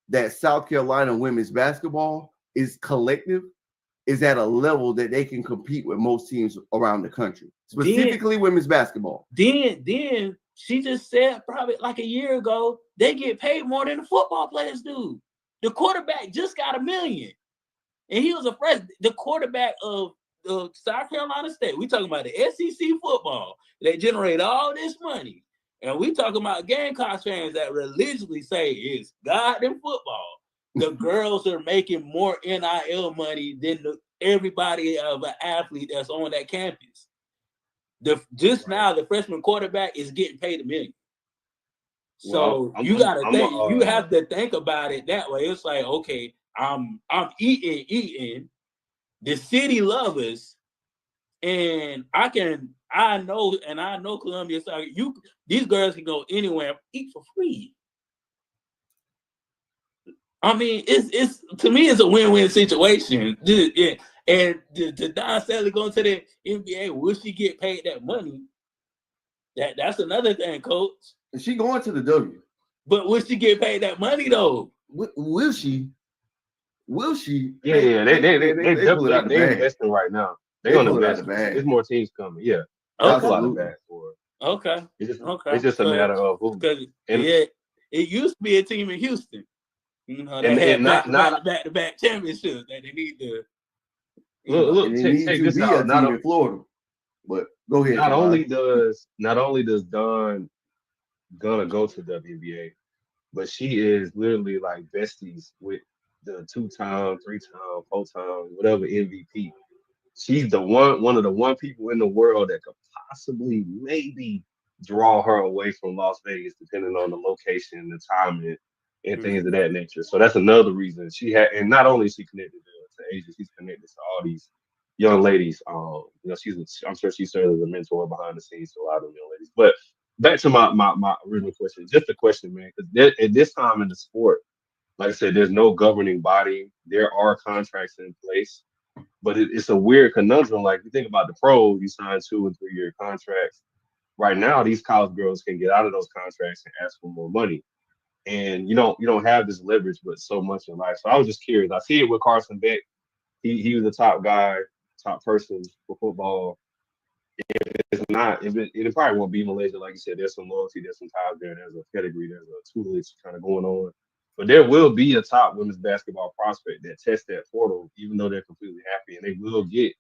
that South Carolina women's basketball is at a level that they can compete with most teams around the country, specifically women's basketball. Then she just said probably like a year ago, they get paid more than the football players do. The quarterback just got $1 million. And he was the quarterback of South Carolina State. We talking about the SEC football. They generate all this money. And we talking about Gamecocks fans that religiously say it's God and football. The girls are making more NIL money than everybody of an athlete that's on that campus. Now, the freshman quarterback is getting paid $1 million. So you have to think about it that way. It's like, okay, I'm eating. The city loves us, and I know Columbia. So these girls can go anywhere, eat for free. I mean, it's to me, it's a win-win situation. Yeah. And to Don Staley going to the NBA, will she get paid that money? That's another thing, Coach. Is she going to the W? But will she get paid that money though? Will she? Yeah. They're investing right now. They're gonna invest. There's more teams coming. Yeah. That's a lot of bad for it. Okay. It's just a matter of who. It used to be a team in Houston. You know, they had back-to-back championships that they need to. Look, check this out. Not in Florida, but go ahead. Not only does Dawn gonna go to WNBA, but she is literally like besties with the 2-time, 3-time, 4-time, whatever MVP. she's one of the one people in the world that could possibly maybe draw her away from Las Vegas, depending on the location, the timing, and things of that nature. So that's another reason she had, and not only is she connected to Asia, she's connected to all these young ladies. I'm sure she serves as a mentor behind the scenes to a lot of young ladies. But back to my original question, just a question, man, because at this time in the sport, like I said, there's no governing body. There are contracts in place, but it's a weird conundrum. Like you think about the pros, you sign 2 and 3 year contracts. Right now, these college girls can get out of those contracts and ask for more money, and you don't have this leverage, but so much in life. So I was just curious. I see it with Carson Beck. He was the top guy, top person for football. It's not. It probably won't be Malaysia, like you said. There's some loyalty, there's some ties there, there's a pedigree, there's a tutelage kind of going on. But there will be a top women's basketball prospect that tests that portal, even though they're completely happy, and they will get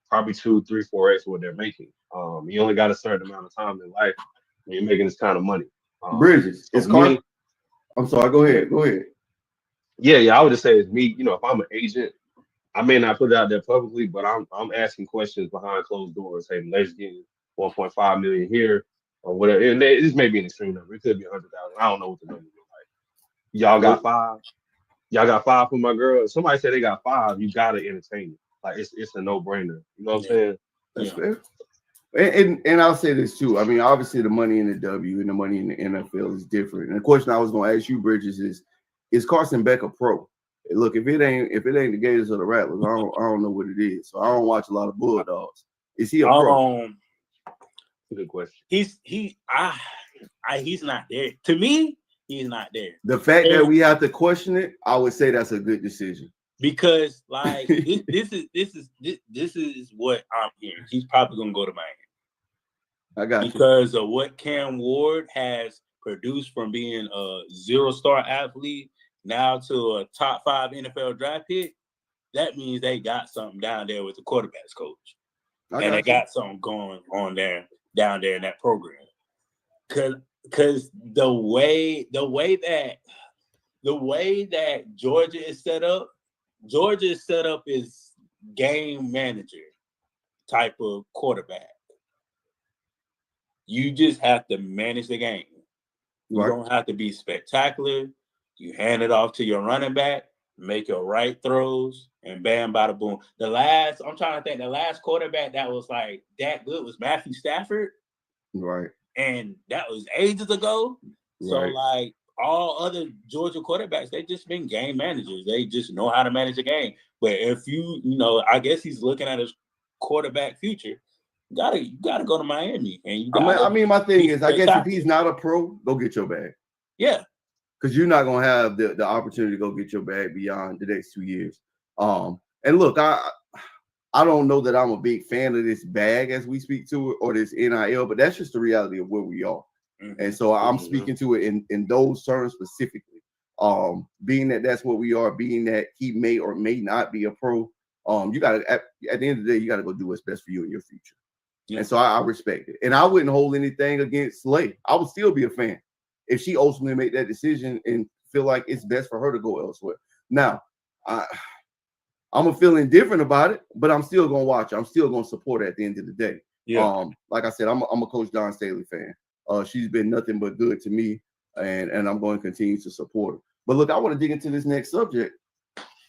probably 2, 3, 4x what they're making. You only got a certain amount of time in life when you're making this kind of money. Bridges, it's Carson. I'm sorry. Go ahead. Yeah. I would just say it's me. If I'm an agent, I may not put it out there publicly, but I'm asking questions behind closed doors. Hey, let's get 1.5 million here or whatever. And this may be an extreme number. It could be 100,000. I don't know what the number is like. Y'all got 5. Y'all got 5 for my girl. If somebody said they got 5, you gotta entertain it. Like it's a no-brainer. You know what I'm saying? That's fair. And I'll say this too. I mean, obviously the money in the W and the money in the NFL is different. And the question I was going to ask you, Bridges, is Carson Beck a pro? Look, if it ain't the Gators or the Rattlers, I don't know what it is. So I don't watch a lot of Bulldogs. Is he a pro? Good question. He's not there. To me, he's not there. The fact that we have to question it, I would say that's a good decision. Because like this is what I'm hearing. He's probably gonna go to Miami. I got you. Because of what Cam Ward has produced from being a 0-star athlete now to a top 5 NFL draft pick, that means they got something down there with the quarterbacks coach. And they got something going on down there in that program. Cause the way that Georgia is set up as game manager type of quarterback. You just have to manage the game. You don't have to be spectacular. You hand it off to your running back, make your right throws, and bam, bada boom. I'm trying to think, the last quarterback that was like that good was Matthew Stafford. Right. And that was ages ago. Right. So like all other Georgia quarterbacks, they just been game managers. They just know how to manage a game. But if I guess he's looking at his quarterback future. You gotta go to Miami. And my thing is, I guess if he's not a pro, go get your bag. Yeah. Because you're not gonna have the opportunity to go get your bag beyond the next 2 years. And look, I don't know that I'm a big fan of this bag as we speak to it or this NIL, but that's just the reality of where we are. Mm-hmm. And so I'm speaking to it in those terms specifically. Being that that's what we are, being that he may or may not be a pro, you gotta at the end of the day, you gotta go do what's best for you in your future. Yeah. And so I respect it. And I wouldn't hold anything against Slay. I would still be a fan if she ultimately made that decision and feel like it's best for her to go elsewhere. Now, I'm feeling different about it, but I'm still gonna watch. I'm still gonna support her at the end of the day. Yeah. Like I said, I'm a Coach Dawn Staley fan. She's been nothing but good to me, and I'm going to continue to support her. But look, I want to dig into this next subject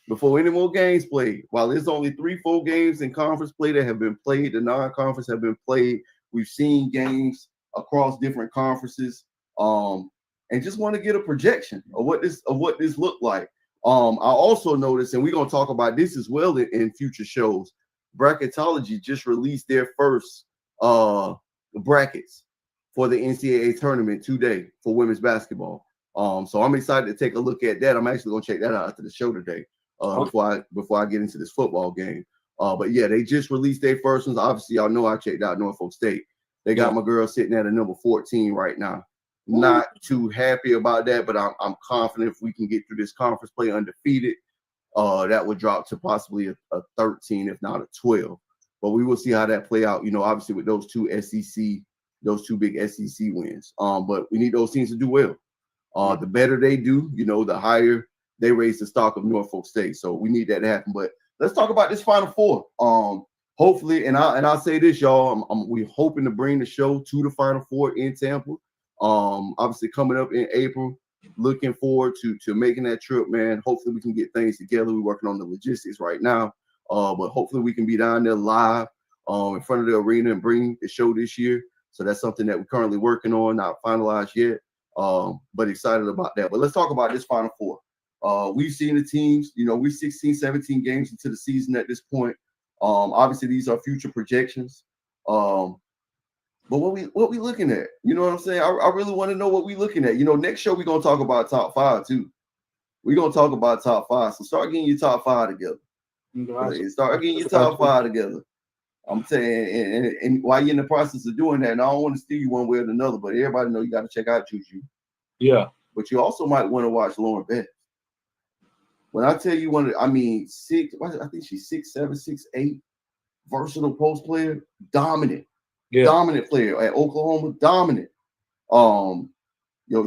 before any more games played. While there's only 3-4 games in conference play that have been played, the non-conference have been played. We've seen games across different conferences, and just want to get a projection of what this looked like. I also noticed, and we're going to talk about this as well in future shows, Bracketology just released their first brackets for the NCAA tournament today for women's basketball. So I'm excited to take a look at that. I'm actually going to check that out after the show today before I get into this football game. But yeah, they just released their first ones. Obviously, y'all know I checked out Norfolk State. They got my girl sitting at a number 14 right now. Not too happy about that, but I'm confident if we can get through this conference play undefeated, that would drop to possibly a 13, if not a 12. But we will see how that play out. Obviously with those two big SEC wins. But we need those teams to do well. The better they do, the higher they raise the stock of Norfolk State. So we need that to happen. But let's talk about this Final Four. hopefully, and I'll say this, y'all. We're hoping to bring the show to the Final Four in Tampa. Obviously coming up in April. Looking forward to making that trip, man. Hopefully we can get things together. We're working on the logistics right now. But hopefully we can be down there live in front of the arena and bring the show this year. So that's something that we're currently working on, not finalized yet. But excited about that. But let's talk about this Final Four. We've seen the teams, we're 16, 17 games into the season at this point. Obviously these are future projections. But what we looking at? You know what I'm saying? I really want to know what we looking at. Next show we're gonna talk about top 5 too. We're gonna talk about top 5. So start getting your top 5 together. Start getting your top 5 together. I'm saying, and while you're in the process of doing that, and I don't want to steer you one way or another, but everybody know you got to check out Juju. Yeah. But you also might want to watch Lauren Betts. When I tell you I think she's 6'7", 6'8", versatile post player, dominant. Yeah. Dominant player at Oklahoma, dominant.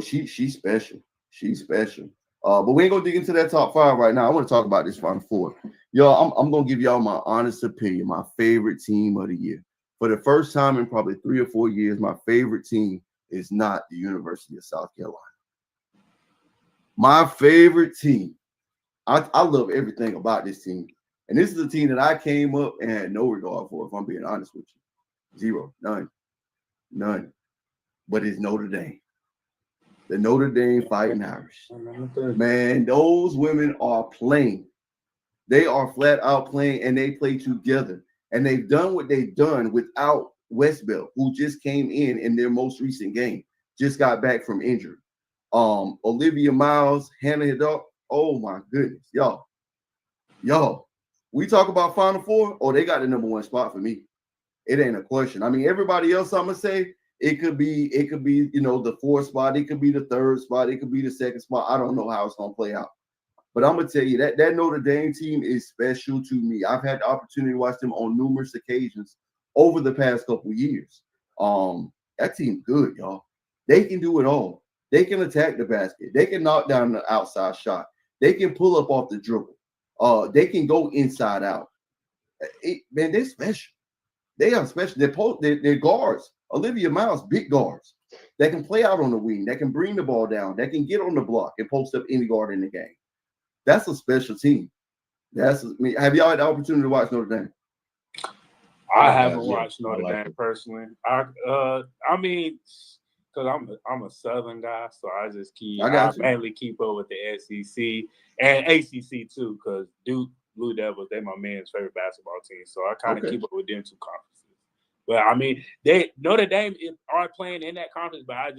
She's special. She's special. But we ain't gonna dig into that top 5 right now. I want to talk about this Final Four. I'm gonna give y'all my honest opinion, my favorite team of the year. For the first time in probably 3 or 4 years, my favorite team is not the University of South Carolina. My favorite team. I love everything about this team. And this is a team that I came up and had no regard for, if I'm being honest with you. 0, none. But it's Notre Dame. The Notre Dame Fighting Irish. Man, those women are playing. They are flat out playing, and they play together. And they've done what they've done without Westbell, who just came in their most recent game. Just got back from injury. Olivia Miles, Hannah Hidalgo. Oh, my goodness. Y'all. We talk about Final Four, they got the number 1 spot for me. It ain't a question. I mean, everybody else, I'm gonna say it could be, the 4th spot, it could be the 3rd spot, it could be the 2nd spot. I don't know how it's gonna play out. But I'm gonna tell you that Notre Dame team is special to me. I've had the opportunity to watch them on numerous occasions over the past couple of years. That team good, y'all. They can do it all. They can attack the basket. They can knock down the outside shot. They can pull up off the dribble. They can go inside out. Man, they're special. They are special. They're guards. Olivia Miles, big guards that can play out on the wing, that can bring the ball down, that can get on the block and post up any guard in the game. That's a special team. Have y'all had the opportunity to watch Notre Dame? I haven't watched Notre Dame personally. I mean, because I'm a Southern guy, so I mainly keep up with the SEC and ACC too, because Duke Blue Devils, they're my man's favorite basketball team, so I kind of keep up with them 2 conferences. But I mean, Notre Dame are playing in that conference, but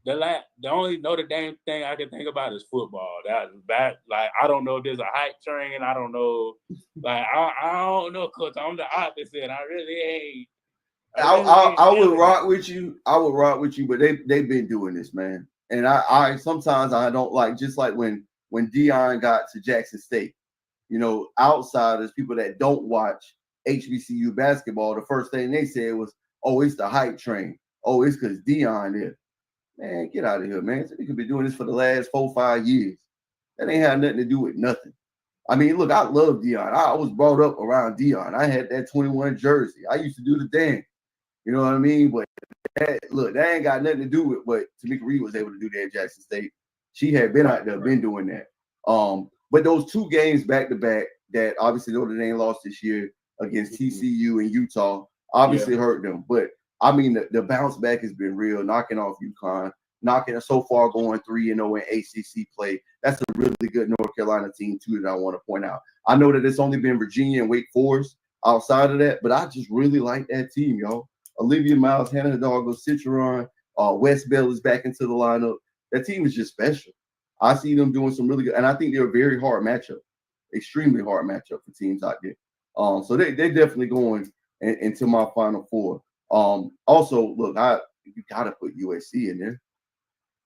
the only Notre Dame thing I can think about is football. That's bad. Like, I don't know if there's a hype train. I don't know. Like, I don't know, Coach. I'm the opposite. I really ain't. I would rock with you. But they've been doing this, man. And I sometimes I don't like, just like when Deion got to Jackson State. Outsiders, people that don't watch HBCU basketball, the first thing they said was, "Oh, it's the hype train. Oh, it's because Deion is." Man, get out of here, man. So they could be doing this for the last 4 or 5 years. That ain't had nothing to do with nothing. I mean, look, I love Deion. I was brought up around Deion. I had that 21 jersey. I used to do the dance. You know what I mean? But that ain't got nothing to do with what Tamika Reed was able to do there at Jackson State. She had been out there, been doing that. But those 2 games back to back that obviously Notre Dame lost this year against TCU and Utah obviously hurt them. But I mean, the bounce back has been real, knocking off UConn, so far going 3-0 in ACC play. That's a really good North Carolina team too that I want to point out. I know that it's only been Virginia and Wake Forest outside of that, but I just really like that team, y'all. Olivia Miles, Hannah Hidalgo, Citron, Wes Bell is back into the lineup. That team is just special. I see them doing some really good, and I think they're a very hard matchup, extremely hard matchup for teams out there. So they're definitely going into my Final Four. Also, look, you gotta put USC in there.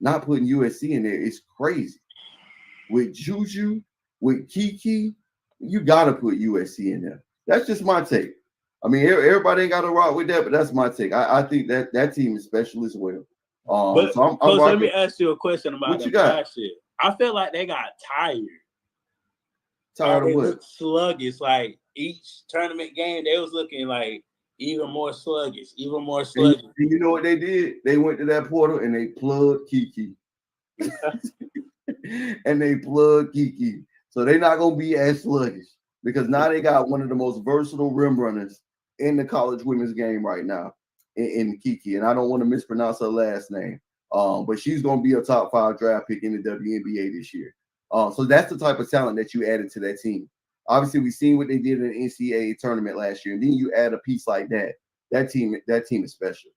Not putting USC in there is crazy. With Juju, with Kiki, you gotta put USC in there. That's just my take. I mean, everybody ain't got to rock with that, but that's my take. I think that team is special as well. But so let me ask you a question about what you got. I feel like they got tired. Tired of what? Sluggish. Like, each tournament game, they was looking like even more sluggish. And you know what they did? They went to that portal and they plugged Kiki. And they plugged Kiki. So they're not going to be as sluggish because now they got one of the most versatile rim runners in the college women's game right now in Kiki. And I don't want to mispronounce her last name. But she's going to be a top 5 draft pick in the WNBA this year. So that's the type of talent that you added to that team. Obviously, we've seen what they did in the NCAA tournament last year. And then you add a piece like that. That team is special.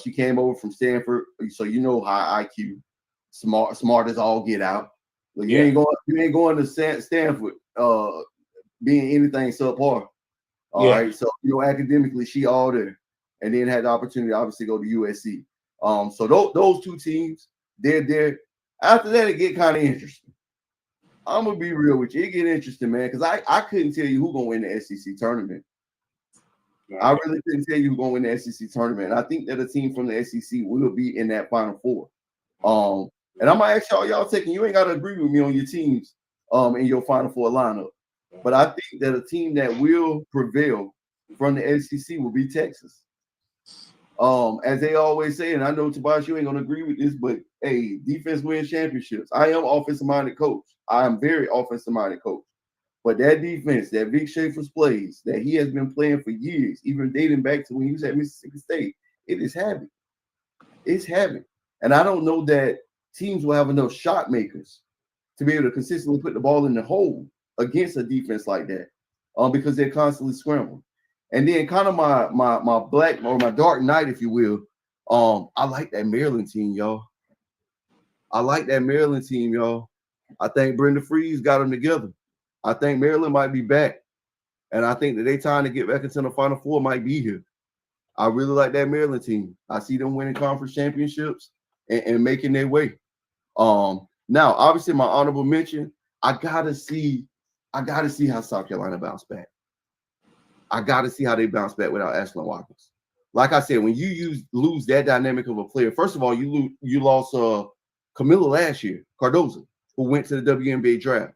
She came over from Stanford, so you know high IQ, smart as all get out. Like you ain't going to Stanford being anything subpar. All right. So academically she all there, and then had the opportunity to obviously go to USC. So those two teams, they're there. After that, it get kind of interesting. I'm gonna be real with you. It get interesting, man, because I couldn't tell you who gonna win the SEC tournament. I really couldn't tell you who's going to win the SEC tournament. I think that a team from the SEC will be in that Final Four. And I'm gonna ask y'all taking. You ain't got to agree with me on your teams in your Final Four lineup, but I think that a team that will prevail from the SEC will be Texas. As they always say, and I know Tobias, you ain't gonna agree with this, but hey, defense wins championships. I am offensive-minded coach. I am very offensive-minded coach. But that defense, that Vic Schaefer's plays that he has been playing for years, even dating back to when he was at Mississippi State, it is heavy. It's heavy. And I don't know that teams will have enough shot makers to be able to consistently put the ball in the hole against a defense like that, because they're constantly scrambling. And then kind of my black or my dark night, if you will, I like that Maryland team, y'all. I think Brenda Freeze got them together. I think Maryland might be back. And I think that they time to get back into the Final Four might be here. I really like that Maryland team. I see them winning conference championships and making their way. Now, obviously, my honorable mention, I gotta see how South Carolina bounce back. I gotta see how they bounce back without Ashlyn Watkins. Like I said, when you lose that dynamic of a player, first of all, you lost Camilla last year, Cardozo, who went to the WNBA draft.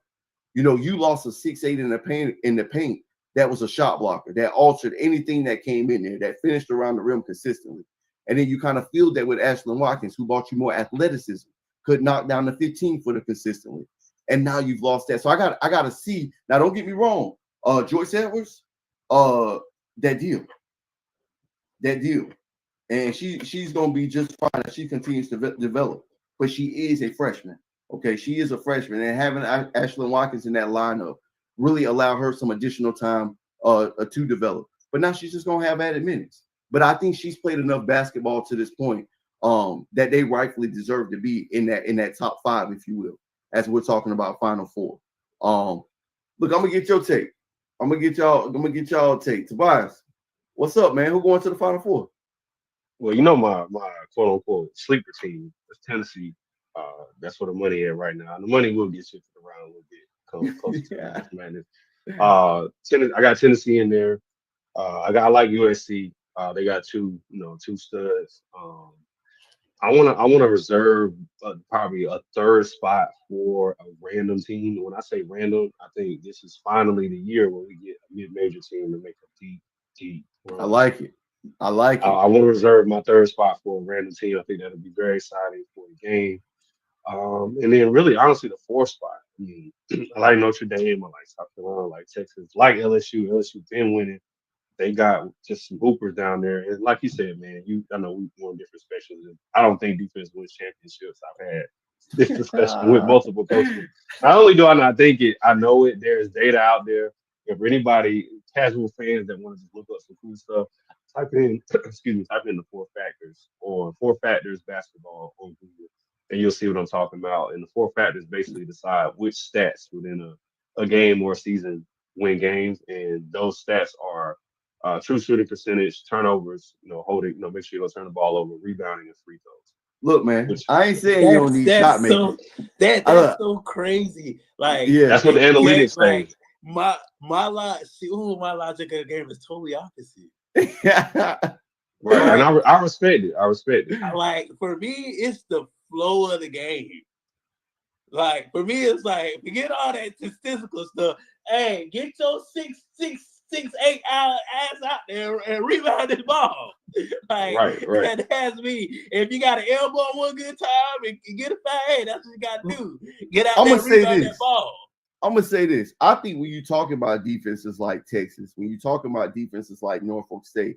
You lost a 6'8" in the paint. That was a shot blocker that altered anything that came in there, that finished around the rim consistently. And then you kind of feel that with Ashlyn Watkins, who brought you more athleticism, could knock down the 15-footer consistently. And now you've lost that. So I got to see. Now, don't get me wrong. Joyce Edwards, that deal. And she's going to be just fine as she continues to develop. But she is a freshman. Okay, she is a freshman, and having Ashlyn Watkins in that lineup really allowed her some additional time to develop. But now she's just gonna have added minutes. But I think she's played enough basketball to this point that they rightfully deserve to be in that top 5, if you will, as we're talking about Final Four. Look, I'm gonna get your take. I'm gonna get y'all take. Tobias, what's up, man? Who going to the Final Four? Well, my quote unquote sleeper team is Tennessee. That's where the money is right now. The money will get shifted around a little bit. Come close to madness. I got Tennessee in there. I like USC. They got two studs. I wanna reserve probably a third spot for a random team. When I say random, I think this is finally the year where we get a mid-major team to make a deep run. I like it. I want to reserve my third spot for a random team. I think that'll be very exciting for the game. And then really, honestly, the fourth spot. I like Notre Dame. I like South Carolina. I like Texas. Like LSU. LSU been winning. They got just some hoopers down there. And like you said, man, I know we won different specials. I don't think defense wins championships. I've had this discussion with multiple coaches. Not only do I not think it, I know it. There's data out there. If anybody, casual fans that want to just look up some cool stuff, type in the 4 factors or 4 factors basketball on Google, and you'll see what I'm talking about. And the 4 factors basically decide which stats within a game or a season win games, and those stats are true shooting percentage, turnovers, holding, make sure you don't turn the ball over, rebounding, and free throws. Look, man, I ain't saying you don't need shot makers. That's so crazy. Like, that's what the analytics say. My logic of the game is totally opposite. Right, and I respect it. Like, for me, it's the flow of the game. Like, for me, it's like, forget all that statistical stuff. Hey, get your 6'6" 6'8" ass out there and rebound this ball. Like, right. that has me. If you got an elbow one good time and get a foul, that's what you got to do. Get out there and rebound that ball. I'm gonna say this. I think when you talk about defenses like Texas, when you talking about defenses like Norfolk State,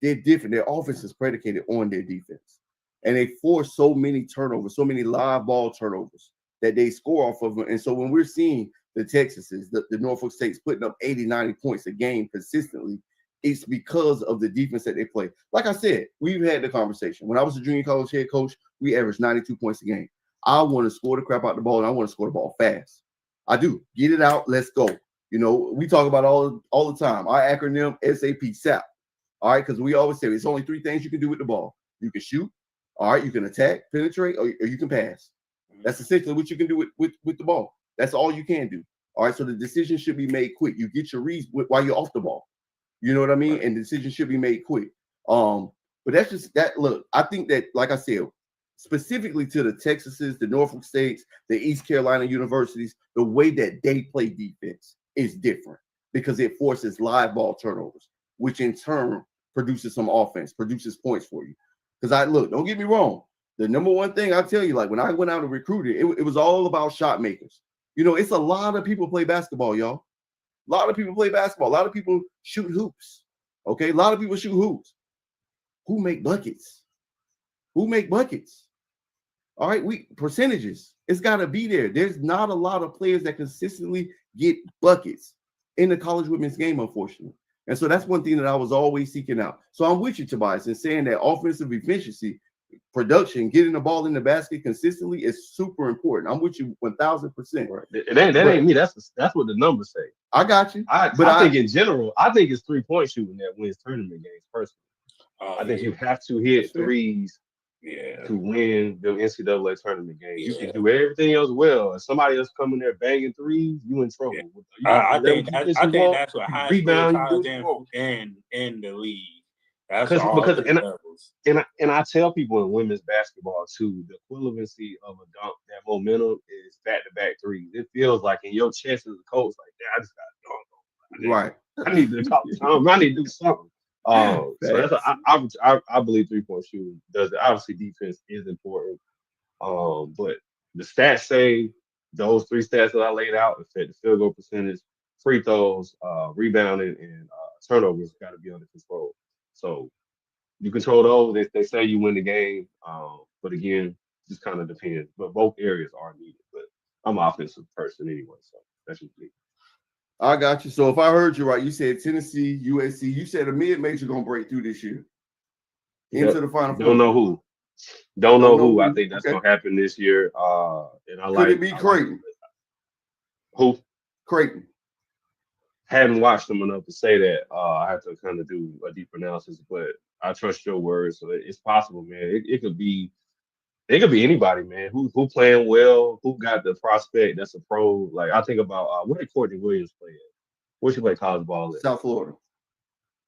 they're different. Their offense is predicated on their defense, and they force so many turnovers, so many live ball turnovers that they score off of them. And so when we're seeing the Texases, the Norfolk States putting up 80, 90 points a game consistently, it's because of the defense that they play. Like I said, we've had the conversation. When I was a junior college head coach, we averaged 92 points a game. I want to score the crap out the ball, and I want to score the ball fast. I do. Get it out. Let's go. You know, we talk about all the time. Our acronym, SAP, SAP. All right, because we always say it's only 3 things you can do with the ball. You can shoot, all right, you can attack, penetrate, or you can pass. That's essentially what you can do with the ball. That's all you can do. All right, so the decision should be made quick. You get your reads while you're off the ball. You know what I mean? And the decision should be made quick. But that's just that. Look, I think that, like I said, specifically to the Texases, the Norfolk States, the East Carolina universities, the way that they play defense is different because it forces live ball turnovers, which in turn produces some offense, produces points for you. Because don't get me wrong. The number one thing I tell you, like when I went out and recruited, it was all about shot makers. You know, it's a lot of people play basketball, y'all. A lot of people play basketball. A lot of people shoot hoops. Okay, a lot of people shoot hoops. Who make buckets? Who make buckets? All right, percentages. It's got to be there. There's not a lot of players that consistently get buckets in the college women's game, unfortunately. And so that's one thing that I was always seeking out. So I'm with you, Tobias, in saying that offensive efficiency, production, getting the ball in the basket consistently is super important. I'm with you 1,000%. Right. That ain't me. That's what the numbers say. I got you. I think in general, I think it's 3-point shooting that wins tournament games. Personally, I think you have to hit threes to win the NCAA tournament game. You can do everything else well. If somebody else coming there banging threes, you in trouble. I think that's what high school, college, and the league. That's because and I tell people in women's basketball too, the equivalency of a dunk, that momentum is back-to-back threes. It feels like in your chest as a coach, like, I just got to dunk. Right. I need to talk to Tom. I need to do something. So that's I believe 3-point shooting does it. Obviously, defense is important. But the stats say those 3 stats that I laid out: the field goal percentage, free throws, rebounding, and turnovers got to be under control. So you control those, they say you win the game. But again, just kind of depends. But both areas are needed. But I'm an offensive person anyway, so that's just me. I got you. So if I heard you right, you said Tennessee, USC. You said a mid-major gonna break through this year into the Final Four. Don't know who. Don't know who. I think that's gonna happen this year. And Could it be Creighton? Who? Creighton. Haven't watched them enough to say that. I have to kind of do a deeper analysis, but I trust your words. So it's possible, man. It could be anybody, man. Who playing well? Who got the prospect that's a pro? Like I think about where did Courtney Williams play at? Where she play college ball at? South Florida.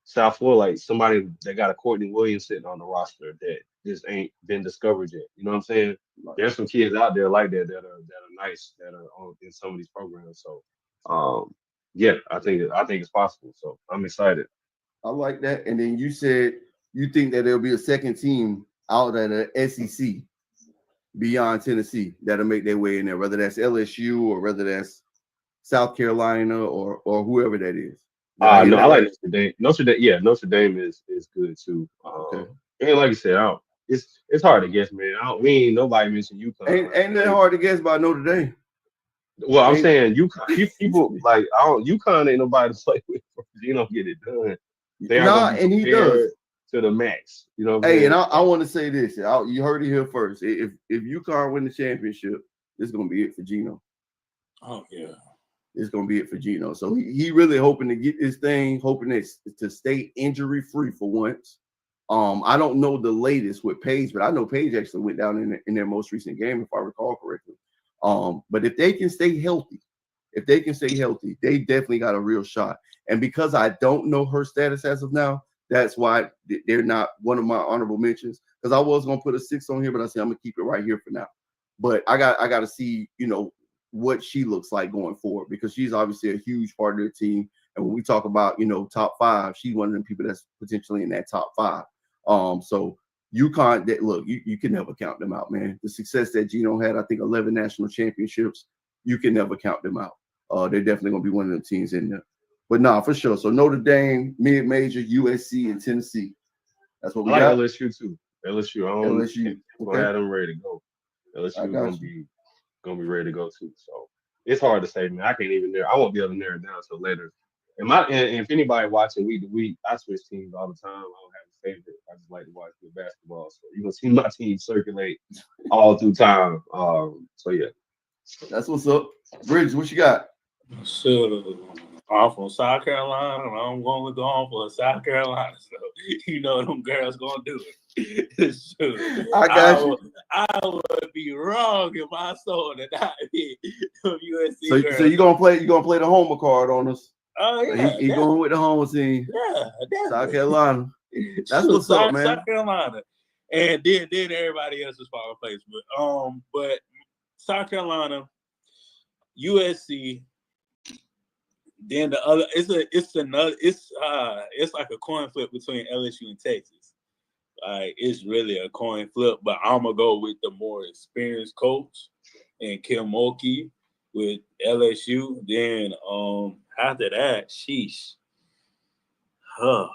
South Florida, like somebody that got a Courtney Williams sitting on the roster that just ain't been discovered yet. You know what I'm saying? There's some kids out there like that that are nice, that are in some of these programs. So yeah, I think it's possible. So I'm excited. I like that. And then you said you think that there'll be a second team out at the SEC beyond Tennessee that'll make their way in there, whether that's LSU or whether that's South Carolina or whoever that is. No, I like Notre Dame. Notre Dame is good too. Okay. And like you said, it's hard to guess, man. We ain't nobody mentioned UConn. Ain't that hard to guess about Notre Dame? Well, I'm saying people like UConn ain't nobody to play with. You don't get it done. And he does to the max. You know. Hey, and I want to say this. You heard it here first. If UConn win the championship, this is gonna be it for Gino. Oh yeah, it's gonna be it for Gino. So he really hoping to get this thing, hoping to stay injury free for once. I don't know the latest with Paige, but I know Paige actually went down in their most recent game, if I recall correctly. But if they can stay healthy, they definitely got a real shot. And because I don't know her status as of now, that's why they're not one of my honorable mentions. Because I was gonna put a 6 on here, but I said I'm gonna keep it right here for now. But I got to see, what she looks like going forward, because she's obviously a huge part of the team. And when we talk about, top 5, she's one of them people that's potentially in that top 5. So UConn, that look, you can never count them out, man. The success that Geno had, I think 11 national championships, you can never count them out. They're definitely gonna be one of them teams in there. But nah, for sure. So Notre Dame, mid-major, USC, and Tennessee. That's what we got. LSU too. LSU. LSU. We're gonna have them ready to go. LSU gonna be ready to go too. So it's hard to say, man. I can't even narrow. I won't be able to narrow it down until later. And if anybody watching week to week, I switch teams all the time. I don't have a favorite. I just like to watch good basketball. So you're gonna see my team circulate all through time. So yeah. That's what's up. Bridge, what you got? So I'm from South Carolina, and I'm going to go on for South Carolina. So them girls gonna do it. So, I got you. I would be wrong if I saw that I hit USC. So you gonna play the homer card on us? Oh yeah, he going with the home team. Yeah, definitely. South Carolina. That's what's up, man. South Carolina, and then everybody else is following place. But South Carolina, USC. Then the other, it's like a coin flip between LSU and Texas. Like it's really a coin flip, but I'm gonna go with the more experienced coach and Kim Mulkey with LSU. Then after that, sheesh. I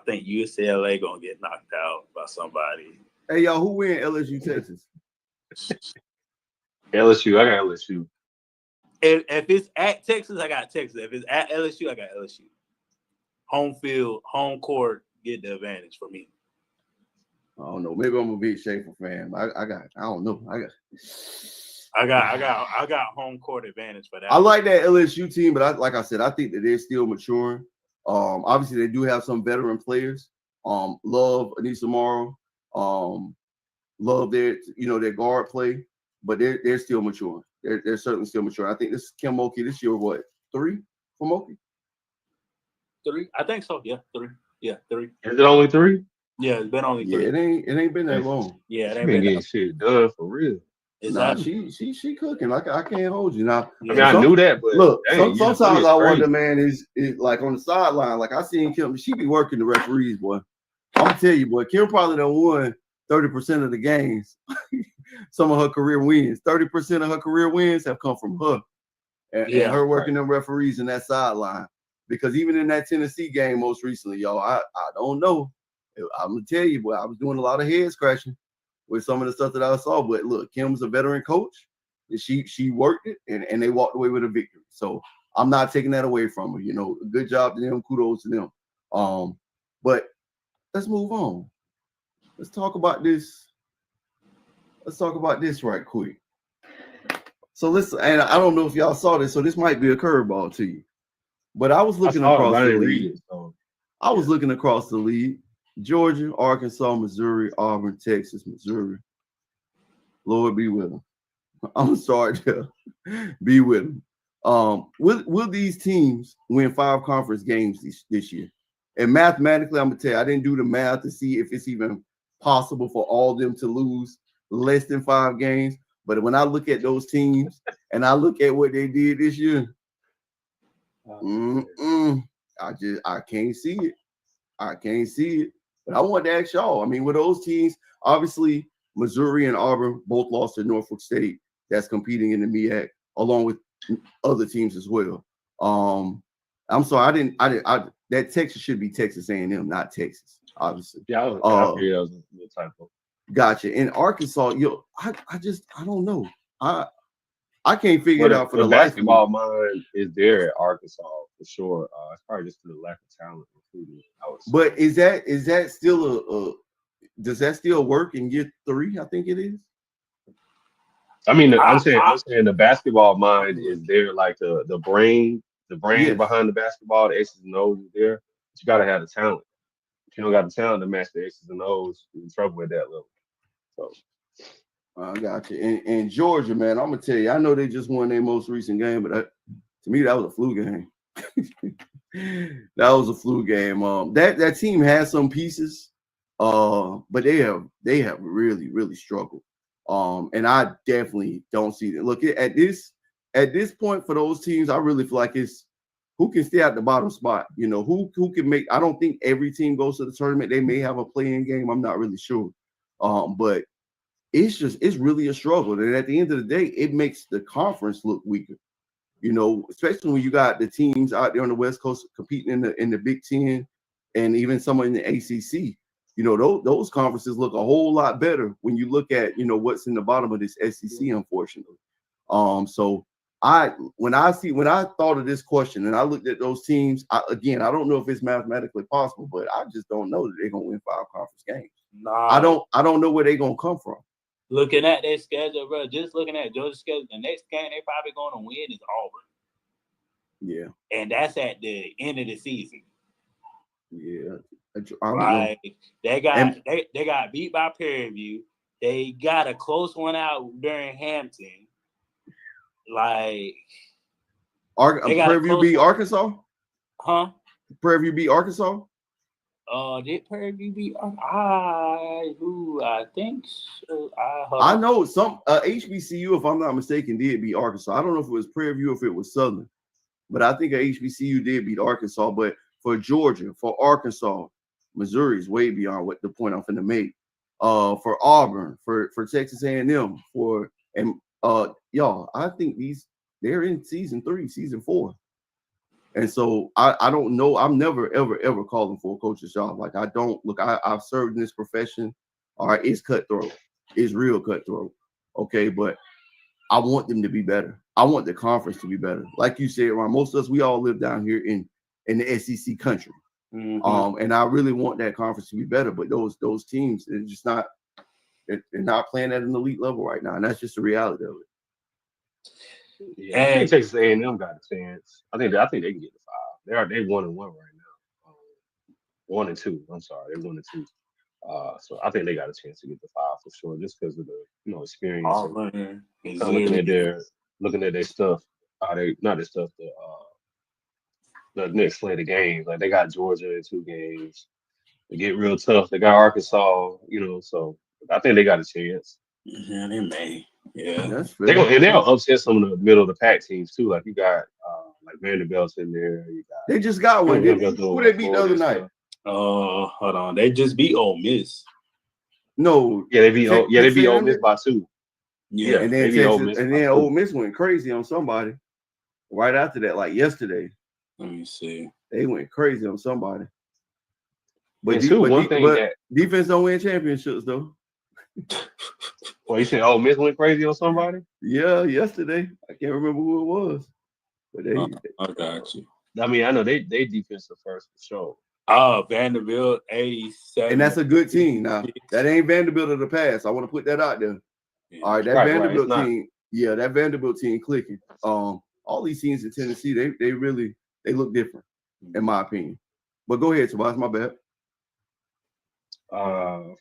think UCLA gonna get knocked out by somebody. Hey y'all, who win LSU Texas? LSU. I got LSU. If it's at Texas, I got Texas. If it's at LSU, I got LSU. Home field, home court, get the advantage for me. I don't know. Maybe I'm a big Schaefer fan. I don't know. I got home court advantage for that. I like that LSU team, but like I said, I think that they're still maturing. Obviously they do have some veteran players. Love Anissa Morrow. Love their guard play, but they're still maturing. They're certainly still maturing. I think this is Kim Mulkey this year. What, 3 for Mulkey? 3, I think so. Yeah, 3. Yeah, 3. Is it only 3? Yeah, it's been only 3. Yeah, it ain't been that long. Yeah, it ain't been getting shit done for real. Nah, she cooking. Like I can't hold you now. I mean, I knew that, but look, dang, sometimes I wonder, man, is like on the sideline. Like I seen Kim, she be working the referees, boy. I'm gonna tell you, boy, Kim probably done won 30% of the games. Some of her career wins. 30% of her career wins have come from her and her working them referees in that sideline. Because even in that Tennessee game most recently, y'all, I don't know. I'm gonna tell you, boy, I was doing a lot of head scratching with some of the stuff that I saw. But look, Kim's a veteran coach. And she worked it and they walked away with a victory. So I'm not taking that away from her. Good job to them, kudos to them. But let's move on. Let's talk about this. Let's talk about this right quick. So listen, and I don't know if y'all saw this, so this might be a curveball to you. But I was looking across the league. I was looking across the league. Georgia, Arkansas, Missouri, Auburn, Texas, Missouri. Lord be with them. I'm sorry to be with them. Will these teams win 5 conference games this year? And mathematically, I'm gonna tell you, I didn't do the math to see if it's even possible for all of them to lose less than 5 games. But when I look at those teams and I look at what they did this year, I can't see it. I can't see it. But I want to ask y'all. I mean, with those teams, obviously Missouri and Auburn both lost to Norfolk State. That's competing in the MEAC, along with other teams as well. I'm sorry, that Texas should be Texas A&M, not Texas, obviously. Yeah, I figured that was a typo. Gotcha. In Arkansas, I don't know. I can't figure it out for the basketball mind is there at Arkansas for sure. It's probably just the lack of talent recruiting. But is that still does that still work in year 3? I think it is. I mean, I'm saying the basketball mind is there, like the brain behind the basketball, the X's and O's is there. But you gotta have the talent. If you don't got the talent to match the X's and O's, you're in trouble at that level. So I got you. And Georgia, man, I'm gonna tell you, I know they just won their most recent game, but to me, that was a flu game. That was a flu game. That team has some pieces, but they have really, really struggled. And I definitely don't see it. Look, at this point for those teams, I really feel like it's who can stay at the bottom spot. You know, who can make. I don't think every team goes to the tournament. They may have a play-in game. I'm not really sure, but it's really a struggle. And at the end of the day, it makes the conference look weaker. You know, especially when you got the teams out there on the West Coast competing in the Big Ten and even some in the ACC. You know, those conferences look a whole lot better when you look at, you know, what's in the bottom of this SEC, unfortunately. So when I thought of this question and I looked at those teams, I don't know if it's mathematically possible, but I just don't know that they're gonna win 5 conference games. Nah. I don't know where they're gonna come from. Looking at their schedule, bro, just looking at Georgia's schedule, the next game they probably going to win is Auburn. Yeah. And that's at the end of the season. Yeah. Like they got beat by Prairie View. They got a close one out during Hampton. Like Prairie View beat Arkansas? Huh? Prairie View beat Arkansas? Did Prairie View beat I think so. I know some HBCU, if I'm not mistaken, did beat Arkansas. I don't know if it was Prairie View or if it was Southern, but I think a HBCU did beat Arkansas. But for Georgia, for Arkansas, Missouri's way beyond what the point I'm finna make. For Auburn, for Texas A&M, y'all, I think they're in season 3, season 4. And so I don't know. I'm never, ever calling for a coach's job. Like I've served in this profession. All right, it's cutthroat. It's real cutthroat. Okay, but I want them to be better. I want the conference to be better. Like you said, Ron, most of us, we all live down here in the SEC country. Mm-hmm. And I really want that conference to be better. But those teams, they're just not. They're not playing at an elite level right now, and that's just the reality of it. Yeah, I think Texas A&M got a chance. I think they can get to 5. They 1-1 right now. 1-2. I'm sorry, they're 1-2. So I think they got a chance to get to 5 for sure, just because of the experience. Looking at their stuff. The next slate of games. Like they got Georgia in 2 games. They get real tough. They got Arkansas. So I think they got a chance. Yeah, they may. Yeah, they'll upset some of the middle of the pack teams too. Like you got like Vanderbilt in there. They just got one. Who they beat the other night? Hold on. They just beat Ole Miss. No. Yeah, they beat Ole Miss by 2. Yeah, and then Ole Miss went crazy on somebody right after that, like yesterday. Let me see. They went crazy on somebody. But defense don't win championships though. Well, you said Ole Miss went crazy on somebody? Yeah, yesterday. I can't remember who it was. But I got you. I mean, I know they defensive first for sure. Vanderbilt 87. And that's a good team. Now that ain't Vanderbilt of the past. I want to put that out there. Yeah. All right, Vanderbilt team. Yeah, that Vanderbilt team clicking. All these teams in Tennessee, they look different, in my opinion. But go ahead, Tobias. My bad. I